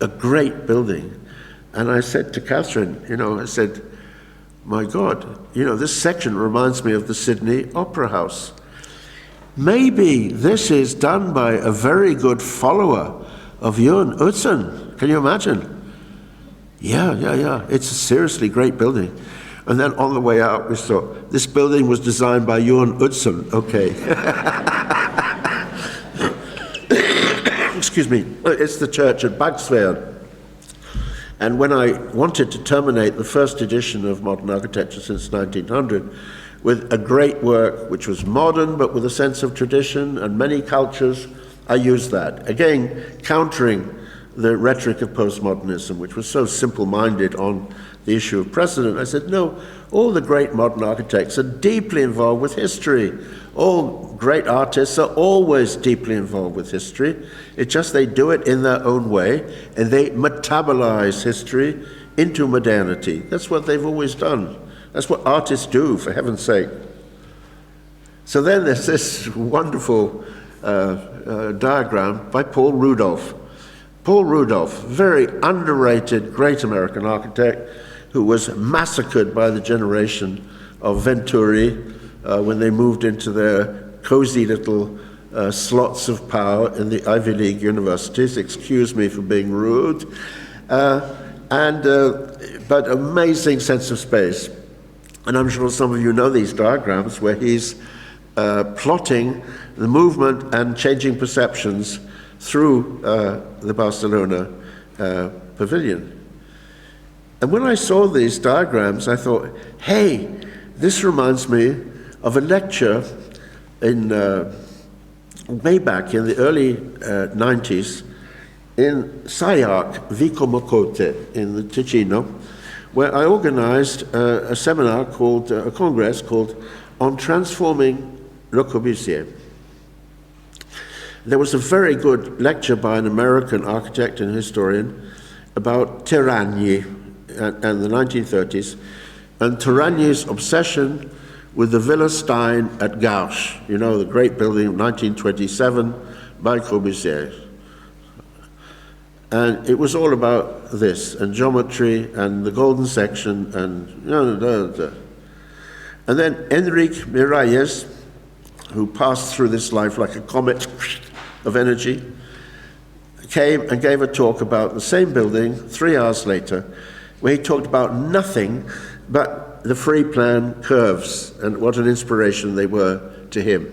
[SPEAKER 4] a great building. And I said to Catherine, I said, my God, this section reminds me of the Sydney Opera House. Maybe this is done by a very good follower of Johan Utzon. Can you imagine? Yeah. It's a seriously great building. And then on the way out, we saw this building was designed by Johan Utzon. Okay. Excuse me. It's the church at Bagsværd. And when I wanted to terminate the first edition of modern architecture since 1900 with a great work which was modern but with a sense of tradition and many cultures I used that. Again, countering the rhetoric of postmodernism, which was so simple-minded on the issue of precedent. I said, no, all the great modern architects are deeply involved with history. All great artists are always deeply involved with history. It's just they do it in their own way, and they metabolize history into modernity. That's what they've always done. That's what artists do, for heaven's sake. So then there's this wonderful diagram by Paul Rudolph. Paul Rudolph, very underrated, great American architect who was massacred by the generation of Venturi when they moved into their cozy little slots of power in the Ivy League universities. Excuse me for being rude. But amazing sense of space. And I'm sure some of you know these diagrams where he's plotting the movement and changing perceptions through the Barcelona Pavilion. And when I saw these diagrams, I thought, hey, this reminds me of a lecture in way back in the early 90s in SAIARC, Vico Mocote in the Ticino, where I organized a seminar called, a congress called On Transforming Le Corbusier. There was a very good lecture by an American architect and historian about Terragni and the 1930s, and Terragni's obsession with the Villa Stein at Garches, you know, the great building of 1927 by Corbusier. And it was all about this, and geometry, and the golden section, and And then Enrique Miralles, who passed through this life like a comet of energy, came and gave a talk about the same building 3 hours later, where he talked about nothing but the free plan curves and what an inspiration they were to him.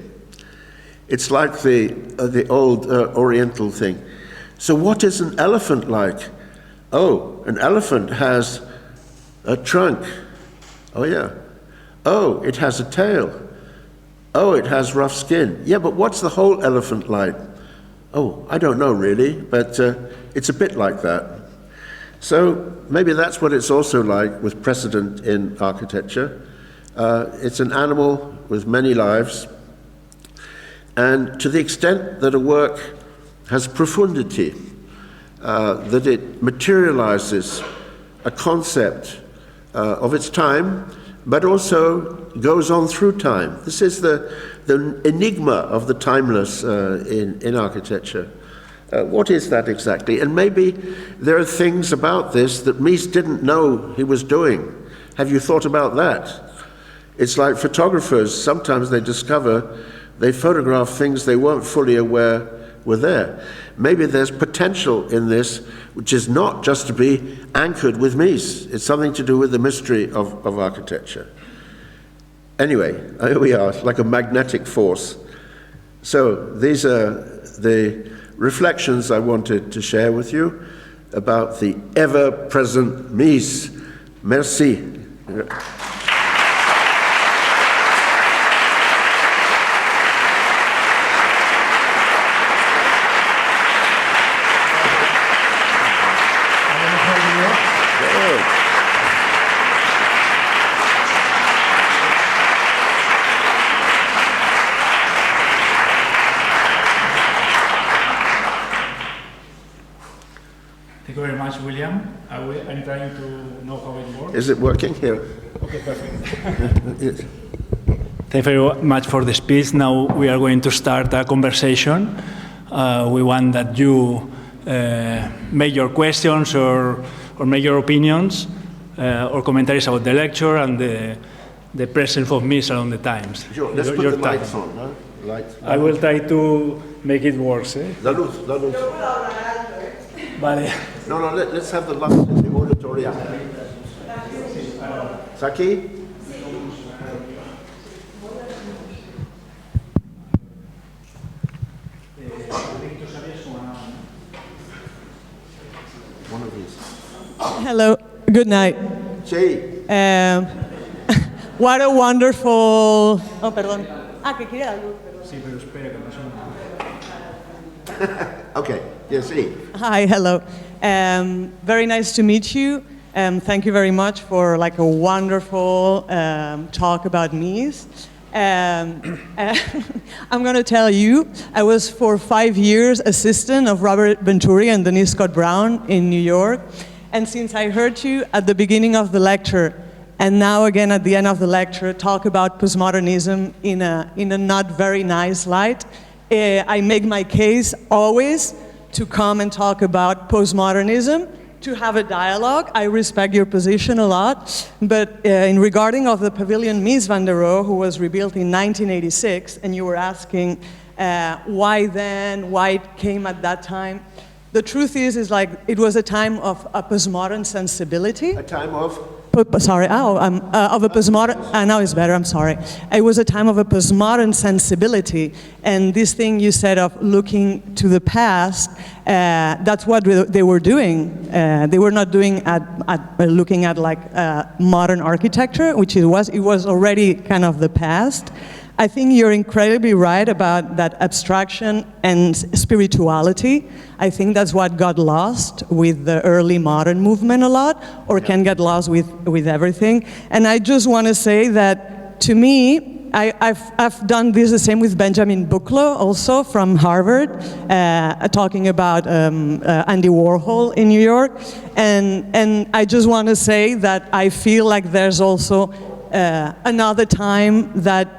[SPEAKER 4] It's like the old Oriental thing. So what is an elephant like? Oh, an elephant has a trunk. Oh yeah. Oh, it has a tail. Oh, it has rough skin. Yeah, but what's the whole elephant like? Oh, I don't know really, but it's a bit like that. So maybe that's what it's also like with precedent in architecture. It's an animal with many lives, and to the extent that a work has profundity, that it materializes a concept of its time, but also goes on through time. This is the enigma of the timeless in architecture. What is that exactly? And maybe there are things about this that Mies didn't know he was doing. Have you thought about that? It's like photographers, sometimes they discover they photograph things they weren't fully aware were there. Maybe there's potential in this which is not just to be anchored with Mies. It's something to do with the mystery of architecture. Anyway, here we are, like a magnetic force. So these are the reflections I wanted to share with you about the ever-present Mies. Merci.
[SPEAKER 6] Thank you very much, William. I'm trying to know how it works.
[SPEAKER 4] Is it working here?
[SPEAKER 6] Okay, perfect. Yes. Thank you very much for the speech. Now we are going to start a conversation. We want that you make your questions or make your opinions or commentaries about the lecture and the presence of Mies around the times.
[SPEAKER 4] Sure, let's put the lights on, huh? Lights.
[SPEAKER 6] I will try to make it work.
[SPEAKER 4] La luz, la luz.
[SPEAKER 6] Vale.
[SPEAKER 4] No, let's have the lights in the auditorium. ¿Es aquí? One of these.
[SPEAKER 7] Hello, good night.
[SPEAKER 4] Sí.
[SPEAKER 7] What a wonderful... Oh, perdón. Ah, que quiere la luz.
[SPEAKER 6] Sí, pero espera que no se me...
[SPEAKER 4] Okay, yes, see.
[SPEAKER 7] Hi, hello. Very nice to meet you. Thank you very much for like a wonderful talk about Mies. I'm going to tell you, I was for 5 years assistant of Robert Venturi and Denise Scott Brown in New York. And since I heard you at the beginning of the lecture, and now again at the end of the lecture, talk about postmodernism in a not very nice light, I make my case always to come and talk about postmodernism, to have a dialogue. I respect your position a lot, but in regarding of the Pavilion Mies van der Rohe, who was rebuilt in 1986, and you were asking why then, why it came at that time, the truth is like it was a time of a postmodern sensibility.
[SPEAKER 4] A time of?
[SPEAKER 7] Sorry, of a postmodern, now it's better, I'm sorry. It was a time of a postmodern sensibility, and this thing you said of looking to the past, that's what they were doing. They were not doing looking at like modern architecture, which it was already kind of the past. I think you're incredibly right about that abstraction and spirituality. I think that's what got lost with the early modern movement a lot, or can get lost with everything. And I just want to say that, to me, I've done this the same with Benjamin Buchloh, also from Harvard, talking about Andy Warhol in New York. And I just want to say that I feel like there's also another time that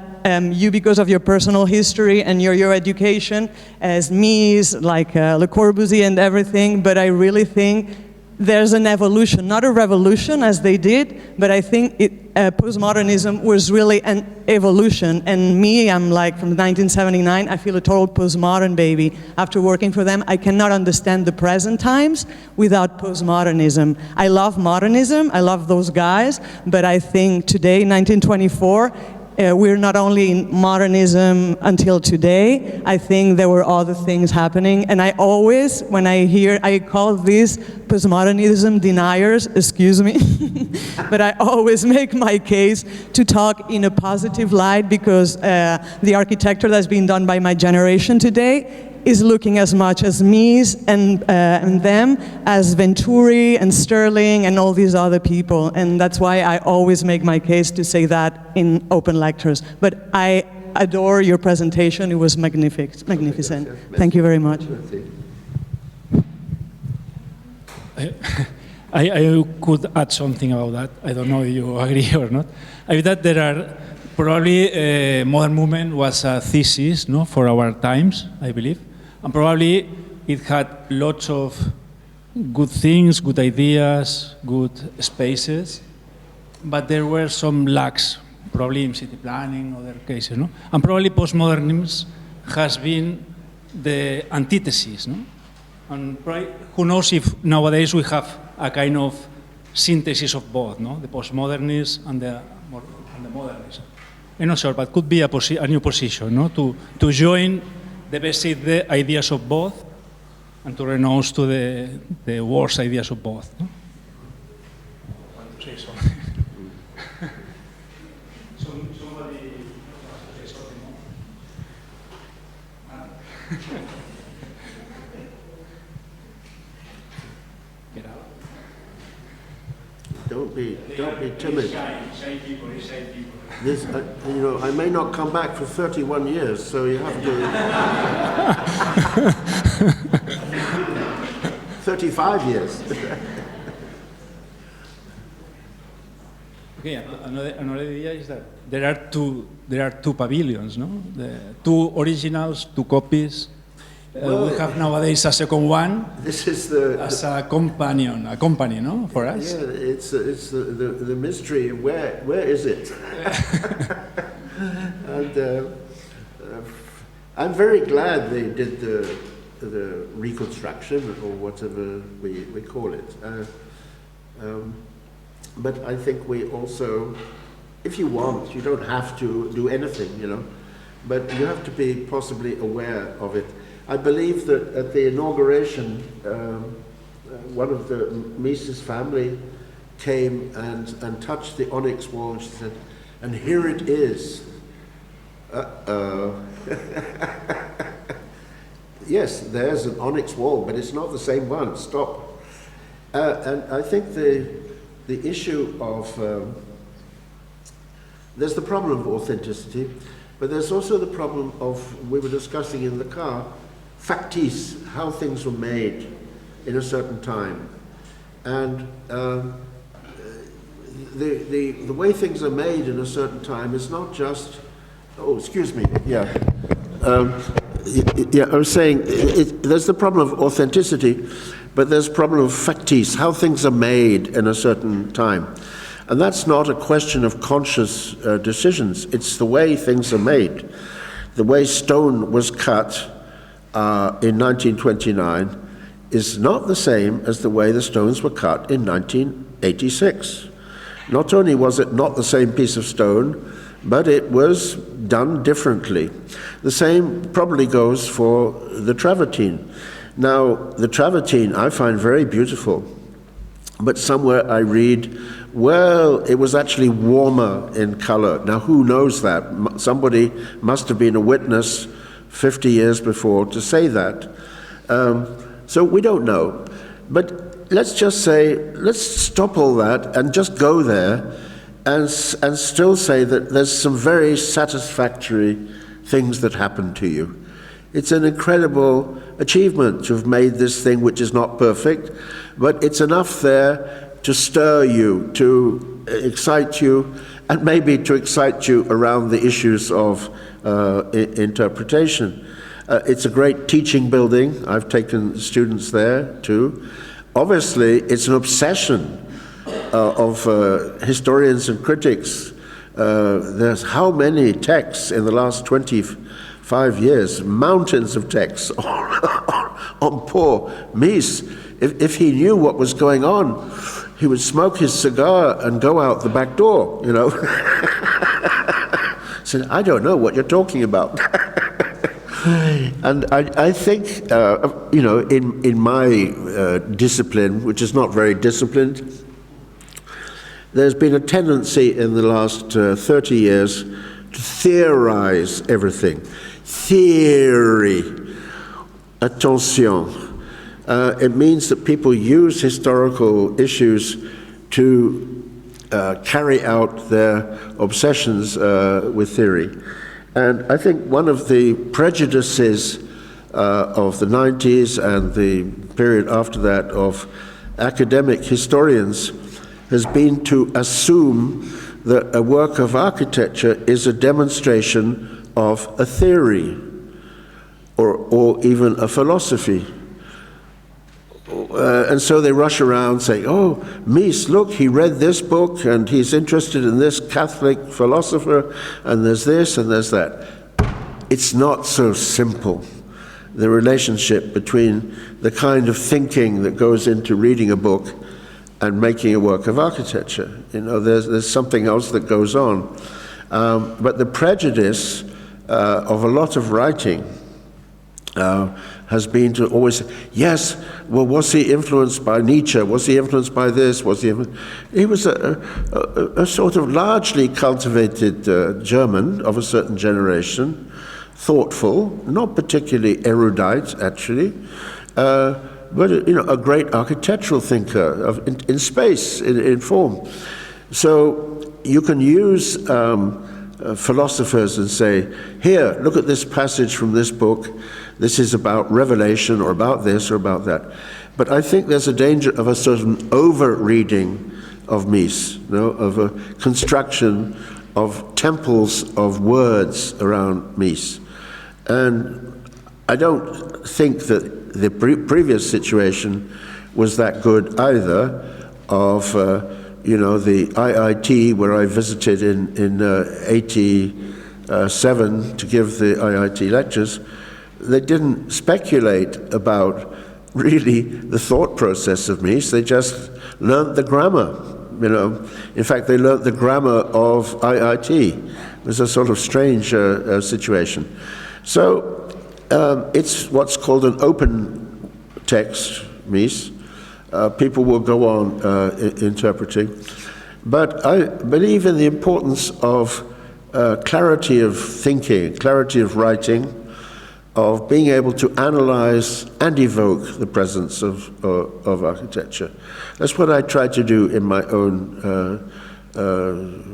[SPEAKER 7] you, because of your personal history and your education as Mies, like Le Corbusier and everything, but I really think there's an evolution, not a revolution as they did, but I think postmodernism was really an evolution. And me, I'm like from 1979, I feel a total postmodern baby. After working for them, I cannot understand the present times without postmodernism. I love modernism, I love those guys, but I think today, 1924, we're not only in modernism until today. I think there were other things happening, and I always, when I call these postmodernism deniers, excuse me, but I always make my case to talk in a positive light, because the architecture that's being done by my generation today is looking as much as Mies and them as Venturi and Sterling and all these other people. And that's why I always make my case to say that in open lectures. But I adore your presentation. It was magnificent. Thank you very much.
[SPEAKER 6] I could add something about that. I don't know if you agree or not. I think that there are probably modern movement was a thesis, no, for our times, I believe. And probably it had lots of good things, good ideas, good spaces, but there were some lacks, probably in city planning, other cases, no? And probably postmodernism has been the antithesis, no? And probably, who knows if nowadays we have a kind of synthesis of both, no? The postmodernism and the modernism. I'm not sure, but could be a new position, no? To join the best ideas of both and to renounce to the worst ideas of both. No? I want to say something. Somebody wants to say something more? Get out.
[SPEAKER 4] Don't be timid.
[SPEAKER 6] Shy people.
[SPEAKER 4] This, I may not come back for 31 years, so you have to. 35 years.
[SPEAKER 6] Okay, another idea is that there are two pavilions, no? The two originals, two copies. We have nowadays a second one.
[SPEAKER 4] This is
[SPEAKER 6] as a companion, no, for us.
[SPEAKER 4] Yeah, it's the mystery. Where is it? And I'm very glad they did the reconstruction, or whatever we call it. But I think we also, if you want, you don't have to do anything, but you have to be possibly aware of it. I believe that at the inauguration, one of the Mies's family came and touched the onyx wall, and she said, and here it is. Yes, there's an onyx wall, but it's not the same one. Stop. And I think the issue of there's the problem of authenticity, but there's also the problem of, we were discussing in the car, factice, how things were made in a certain time. And the way things are made in a certain time is not just, oh, excuse me, yeah. Yeah, I was saying, there's the problem of authenticity, but there's the problem of factice, how things are made in a certain time. And that's not a question of conscious decisions, it's the way things are made. The way stone was cut in 1929 is not the same as the way the stones were cut in 1986. Not only was it not the same piece of stone, but it was done differently. The same probably goes for the travertine. Now, the travertine I find very beautiful, but somewhere I read, well, it was actually warmer in color. Now, who knows that? Somebody must have been a witness 50 years before to say that. So we don't know. But let's just say, let's stop all that and just go there and still say that there's some very satisfactory things that happen to you. It's an incredible achievement to have made this thing which is not perfect, but it's enough there to stir you, to excite you, and maybe to excite you around the issues of interpretation. It's a great teaching building. I've taken students there too. Obviously, it's an obsession of historians and critics. There's how many texts in the last 25 years, mountains of texts on poor Mies. If he knew what was going on, he would smoke his cigar and go out the back door, you know. Said, I don't know what you're talking about. And I think, you know, in my discipline, which is not very disciplined, there's been a tendency in the last 30 years to theorize everything. Theory. Attention. It means that people use historical issues to carry out their obsessions with theory. And I think one of the prejudices of the 90s and the period after that of academic historians has been to assume that a work of architecture is a demonstration of a theory or even a philosophy. And so they rush around saying, oh, Mies, look, he read this book and he's interested in this Catholic philosopher, and there's this and there's that. It's not so simple, the relationship between the kind of thinking that goes into reading a book and making a work of architecture. You know, there's something else that goes on. But the prejudice of a lot of writing has been to always say, yes, well, was he influenced by Nietzsche? Was he influenced by this? Was he was a sort of largely cultivated German of a certain generation, thoughtful, not particularly erudite, actually, but you know, a great architectural thinker in space, in form. So you can use philosophers and say, here, look at this passage from this book. This is about revelation or about this or about that. But I think there's a danger of a certain over-reading of Mies, you know, of a construction of temples of words around Mies. And I don't think that the previous situation was that good either of, you know, the IIT where I visited in 87 to give the IIT lectures. They didn't speculate about really the thought process of Mies. They just learned the grammar, you know. In fact, they learned the grammar of IIT. It was a sort of strange situation. So it's what's called an open text, Mies. People will go on interpreting. But I believe in the importance of clarity of thinking, clarity of writing, of being able to analyze and evoke the presence of architecture. That's what I try to do in my own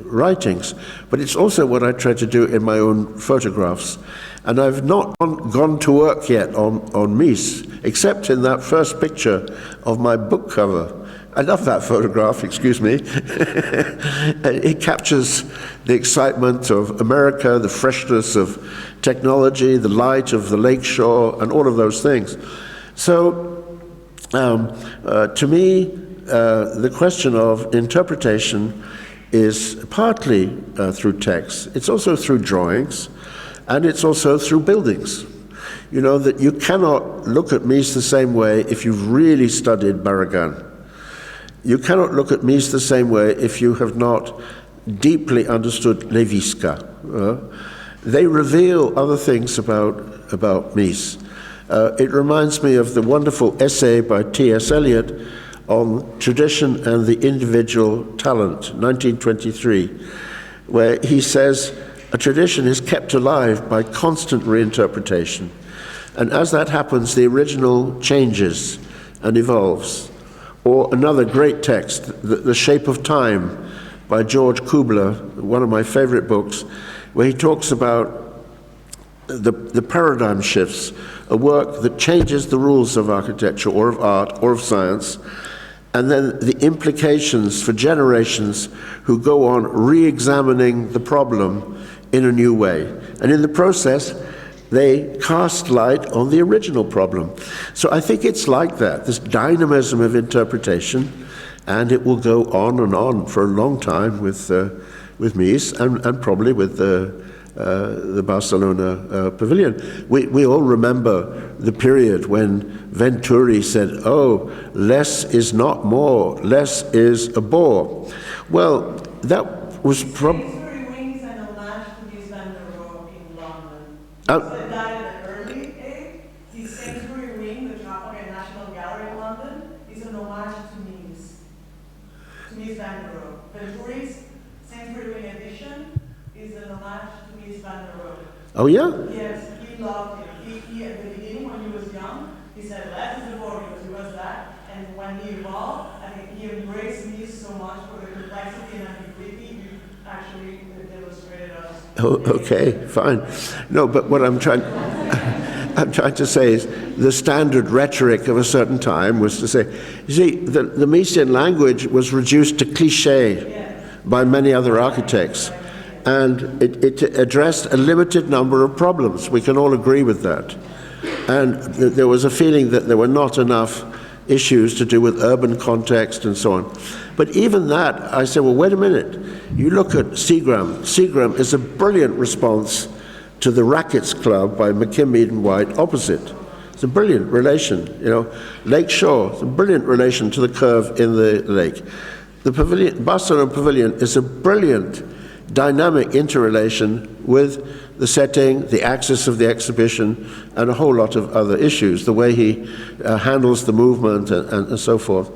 [SPEAKER 4] writings, but it's also what I try to do in my own photographs. And I've not gone to work yet on Mies, except in that first picture of my book cover. I love that photograph, excuse me. It captures the excitement of America, the freshness of technology, the light of the lakeshore, and all of those things. So, to me, the question of interpretation is partly through text. It's also through drawings, and it's also through buildings. You know, that you cannot look at Mies the same way if you've really studied Barragan. You cannot look at Mies the same way if you have not deeply understood Lewiska. They reveal other things about Mies. It reminds me of the wonderful essay by T.S. Eliot on tradition and the individual talent, 1923, where he says, a tradition is kept alive by constant reinterpretation. And as that happens, the original changes and evolves. Or another great text, The Shape of Time by George Kubler, one of my favorite books, where he talks about the paradigm shifts, a work that changes the rules of architecture or of art or of science, and then the implications for generations who go on re-examining the problem in a new way. And in the process, they cast light on the original problem. So I think it's like that, this dynamism of interpretation, and it will go on for a long time with Mies and probably with the Barcelona Pavilion. We all remember the period when Venturi said, oh, less is not more, less is a bore. Well, that was probably...
[SPEAKER 7] That in the early age, the Sainsbury Wing, the National Gallery in London, is an homage to Mies van der Rohe. Venturi's Sainsbury Wing edition is an homage to Mies van der Rohe.
[SPEAKER 4] Oh, yeah?
[SPEAKER 7] Yes, he loved it. He at the beginning, when he was young, he said, less is the more because he was that. And when he evolved, I think he embraced Mies so much for the complexity and ambiguity you actually demonstrated us.
[SPEAKER 4] Oh, okay, fine. No, but what I'm trying to say is the standard rhetoric of a certain time was to say, you see, the Miesian language was reduced to cliché by many other architects, and it addressed a limited number of problems. We can all agree with that. And there was a feeling that there were not enough issues to do with urban context and so on. But even that, I said, well, wait a minute. You look at Seagram. Seagram is a brilliant response to the Rackets Club by McKim, Eden White opposite. It's a brilliant relation, you know. Lake Shore, it's a brilliant relation to the curve in the lake. The Pavilion, Barcelona Pavilion is a brilliant dynamic interrelation with the setting, the axis of the exhibition, and a whole lot of other issues, the way he handles the movement and so forth.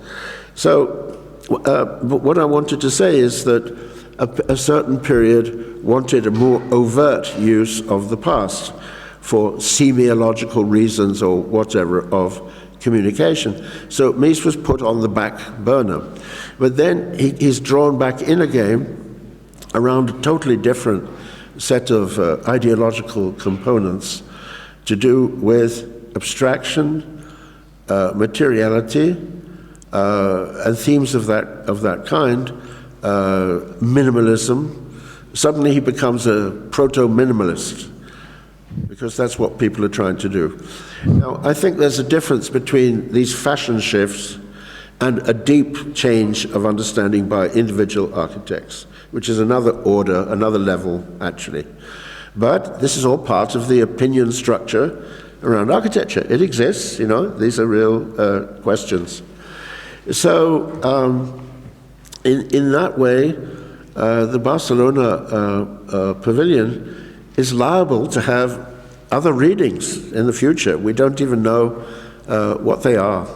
[SPEAKER 4] So what I wanted to say is that a certain period wanted a more overt use of the past for semiological reasons or whatever of communication. So Mies was put on the back burner. But then he's drawn back in again around a totally different set of ideological components to do with abstraction, materiality, and themes of that kind, minimalism. Suddenly he becomes a proto-minimalist, because that's what people are trying to do. Now, I think there's a difference between these fashion shifts and a deep change of understanding by individual architects, which is another order, another level, actually. But this is all part of the opinion structure around architecture. It exists, you know, these are real questions. So, in that way, the Barcelona Pavilion is liable to have other readings in the future. We don't even know what they are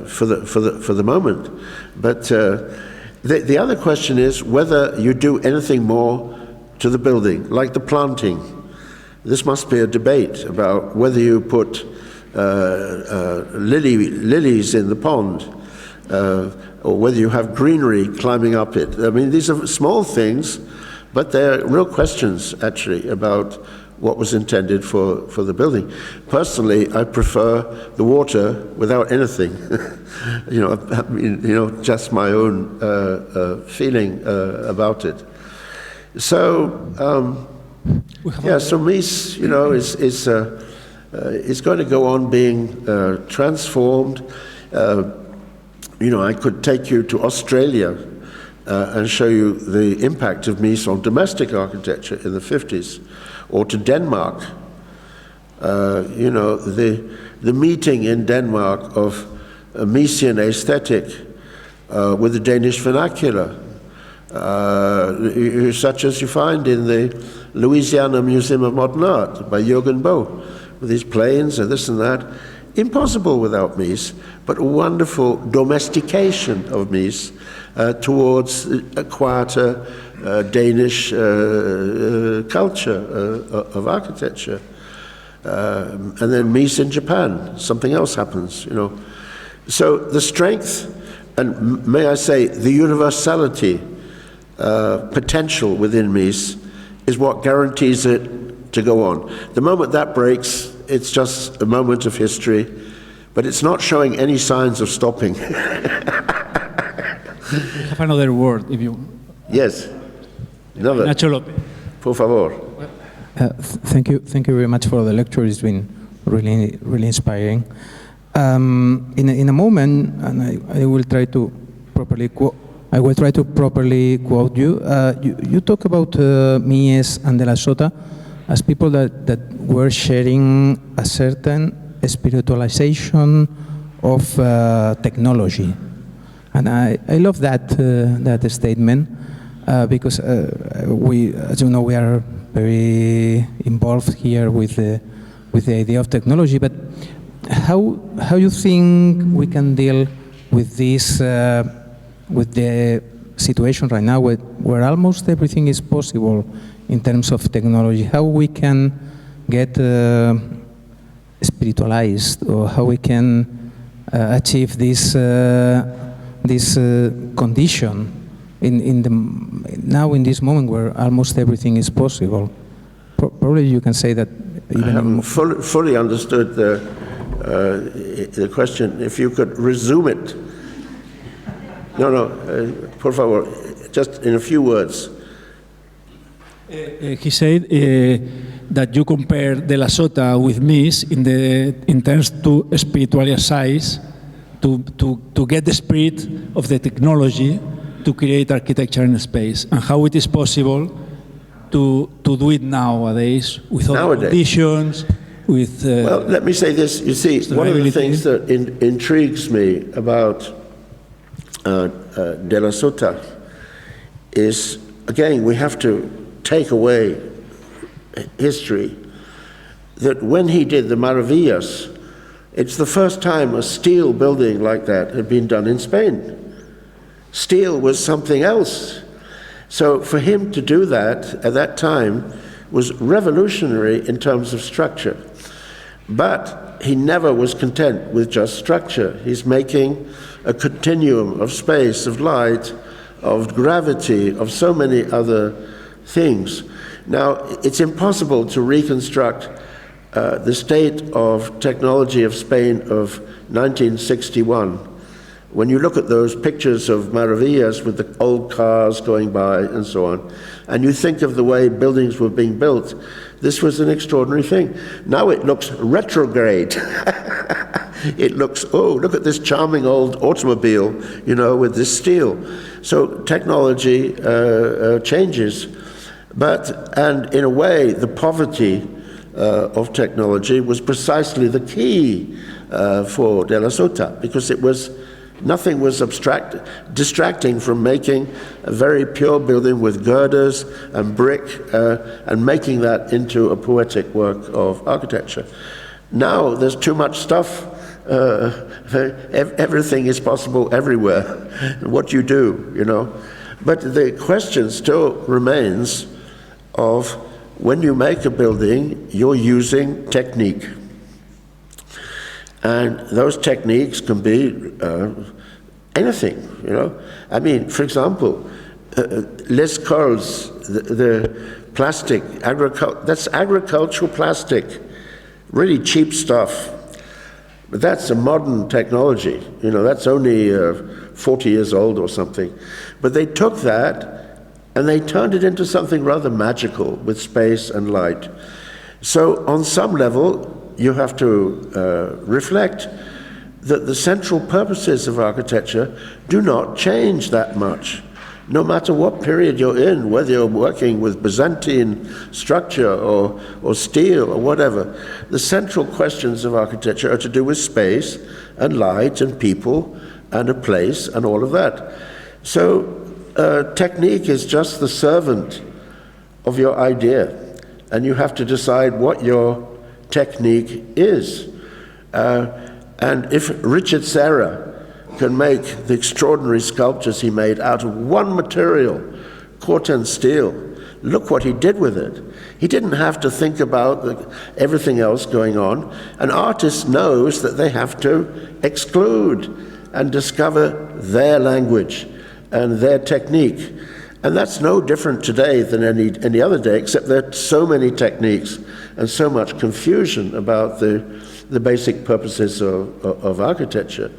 [SPEAKER 4] for the moment. But the other question is whether you do anything more to the building, like the planting. this must be a debate about whether you put lilies in the pond, or whether you have greenery climbing up it. I mean, these are small things, but they're real questions, actually, about what was intended for the building. Personally, I prefer the water without anything. Just my own feeling about it. So, so Mies, is going to go on being transformed. I could take you to Australia and show you the impact of Mies on domestic architecture in the 50s, or to Denmark. The meeting in Denmark of a Miesian aesthetic with the Danish vernacular, such as you find in the Louisiana Museum of Modern Art by Jürgen Boe, with his planes and this and that. Impossible without Mies, but a wonderful domestication of Mies towards a quieter Danish culture of architecture. And then Mies in Japan, something else happens, So the strength, and may I say, the universality potential within Mies is what guarantees it to go on. The moment that breaks, it's just a moment of history, but it's not showing any signs of stopping.
[SPEAKER 6] We have another word, if you...
[SPEAKER 4] Yes. Another.
[SPEAKER 6] Nacho López.
[SPEAKER 4] Por favor.
[SPEAKER 5] Thank you very much for the lecture. It's been really, really inspiring. In a moment, and I will try to properly quote. I will try to properly quote you. You talk about Mies and De La Sota as people that were sharing a certain spiritualization of technology, and I love that statement because we, as you know, we are very involved here with the idea of technology. But how you think we can deal with this? With the situation right now where almost everything is possible in terms of technology, how we can get spiritualized, or how we can achieve this condition now in this moment where almost everything is possible. Probably you can say that.
[SPEAKER 4] I haven't fully understood the question. If you could resume it. No, por favor, just in a few words.
[SPEAKER 6] He said that you compare De La Sota with Mies in terms to spiritualize, to get the spirit of the technology to create architecture in space, and how it is possible to do it nowadays with all the conditions. Well,
[SPEAKER 4] let me say this. You see, one of the things that intrigues me about De La Sota is, again, we have to take away history, that when he did the Maravillas, it's the first time a steel building like that had been done in Spain. Steel was something else. So for him to do that at that time was revolutionary in terms of structure. But he never was content with just structure. He's making a continuum of space, of light, of gravity, of so many other things. Now, it's impossible to reconstruct the state of technology of Spain of 1961. When you look at those pictures of Maravillas with the old cars going by and so on, and you think of the way buildings were being built, this was an extraordinary thing. Now it looks retrograde. It looks, oh, look at this charming old automobile, with this steel. So technology changes. And in a way, the poverty of technology was precisely the key for De La Sota, because nothing was distracting from making a very pure building with girders and brick and making that into a poetic work of architecture. Now there's too much stuff. Everything is possible everywhere. What you do, But the question still remains of when you make a building, you're using technique. And those techniques can be anything, you know. I mean, for example, Les Cols, the plastic, that's agricultural plastic, really cheap stuff. But that's a modern technology, you know, that's only 40 years old or something. But they took that and they turned it into something rather magical with space and light. So on some level, you have to reflect that the central purposes of architecture do not change that much, no matter what period you're in, whether you're working with Byzantine structure or steel or whatever. The central questions of architecture are to do with space and light and people and a place and all of that. So technique is just the servant of your idea, and you have to decide what your technique is. And if Richard Serra can make the extraordinary sculptures he made out of one material, Corten steel, look what he did with it. He didn't have to think about everything else going on. An artist knows that they have to exclude and discover their language and their technique. And that's no different today than any other day, except there are so many techniques and so much confusion about the basic purposes of architecture.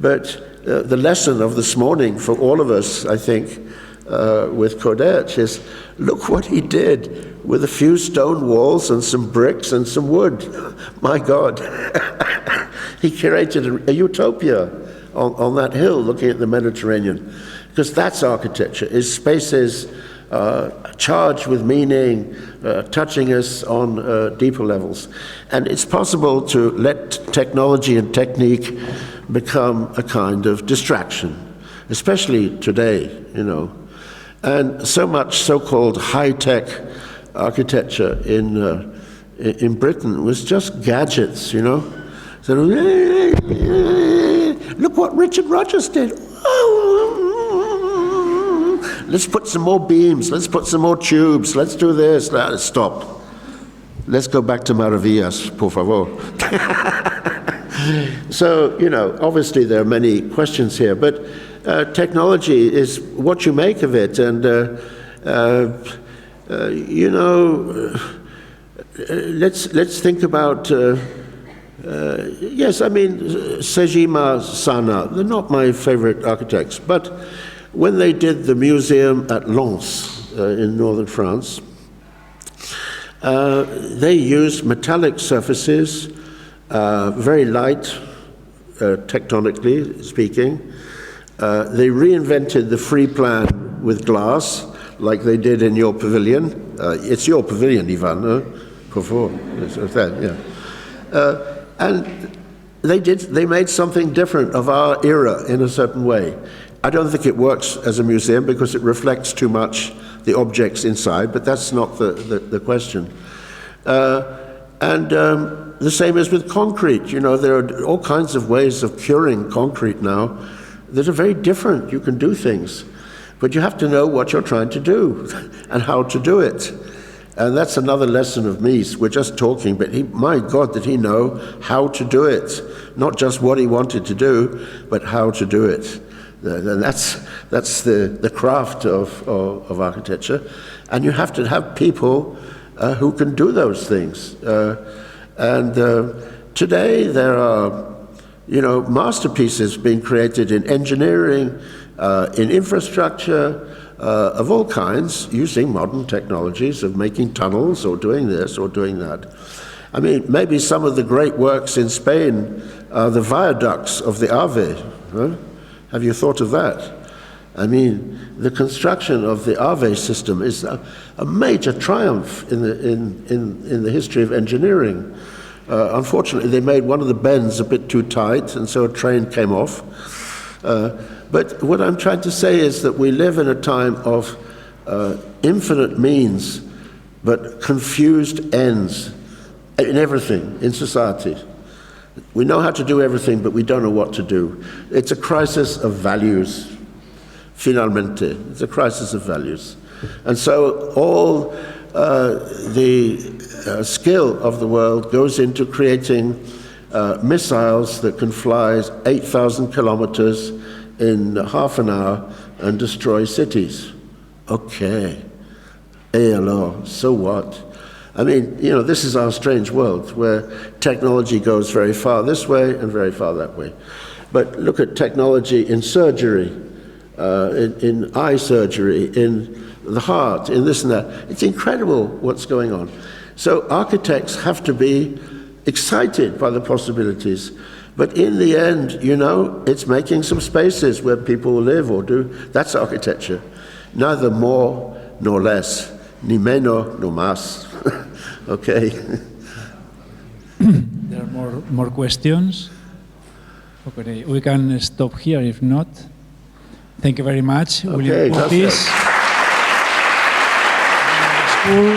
[SPEAKER 4] But the lesson of this morning for all of us, I think, with Coderch is, look what he did with a few stone walls and some bricks and some wood. My God. He curated a utopia on that hill looking at the Mediterranean. Because that's architecture, is spaces charged with meaning, touching us on deeper levels. And it's possible to let technology and technique become a kind of distraction, especially today, you know. And so much so-called high-tech architecture in Britain was just gadgets, you know. So, look what Richard Rogers did. Let's put some more beams, let's put some more tubes, let's do this. Stop. Let's go back to Maravillas, por favor. So, you know, obviously there are many questions here, but technology is what you make of it. And, you know, let's think about, yes, I mean, Sejima Sana, they're not my favorite architects, but when they did the museum at Lens in northern France, they used metallic surfaces, very light, tectonically speaking. They reinvented the free plan with glass, like they did in your pavilion. It's your pavilion, Ivan, por favor. Yeah. And they made something different of our era in a certain way. I don't think it works as a museum because it reflects too much the objects inside, but that's not the question. And the same as with concrete. You know, there are all kinds of ways of curing concrete now that are very different. You can do things, but you have to know what you're trying to do and how to do it. And that's another lesson of Mies. We're just talking, but my God, did he know how to do it? Not just what he wanted to do, but how to do it. And that's the craft of architecture. And you have to have people who can do those things. And today there are, you know, masterpieces being created in engineering, in infrastructure, of all kinds, using modern technologies of making tunnels or doing this or doing that. I mean, maybe some of the great works in Spain are the viaducts of the AVE. Huh? Have you thought of that? I mean, the construction of the AVE system is a major triumph in the history of engineering. Unfortunately, they made one of the bends a bit too tight, and so a train came off. But what I'm trying to say is that we live in a time of infinite means, but confused ends in everything in society. We know how to do everything, but we don't know what to do. It's a crisis of values, finalmente. It's a crisis of values. And so all the skill of the world goes into creating missiles that can fly 8,000 kilometers in half an hour and destroy cities. Okay. Et alors, so what? I mean, you know, this is our strange world where technology goes very far this way and very far that way. But look at technology in surgery, in eye surgery, in the heart, in this and that. It's incredible what's going on. So architects have to be excited by the possibilities. But in the end, you know, it's making some spaces where people live or do. That's architecture. Neither more nor less, ni menos nor más. Okay.
[SPEAKER 8] There are more questions. Okay, we can stop here if not. Thank you very much.
[SPEAKER 4] Okay,
[SPEAKER 8] William Curtis. School.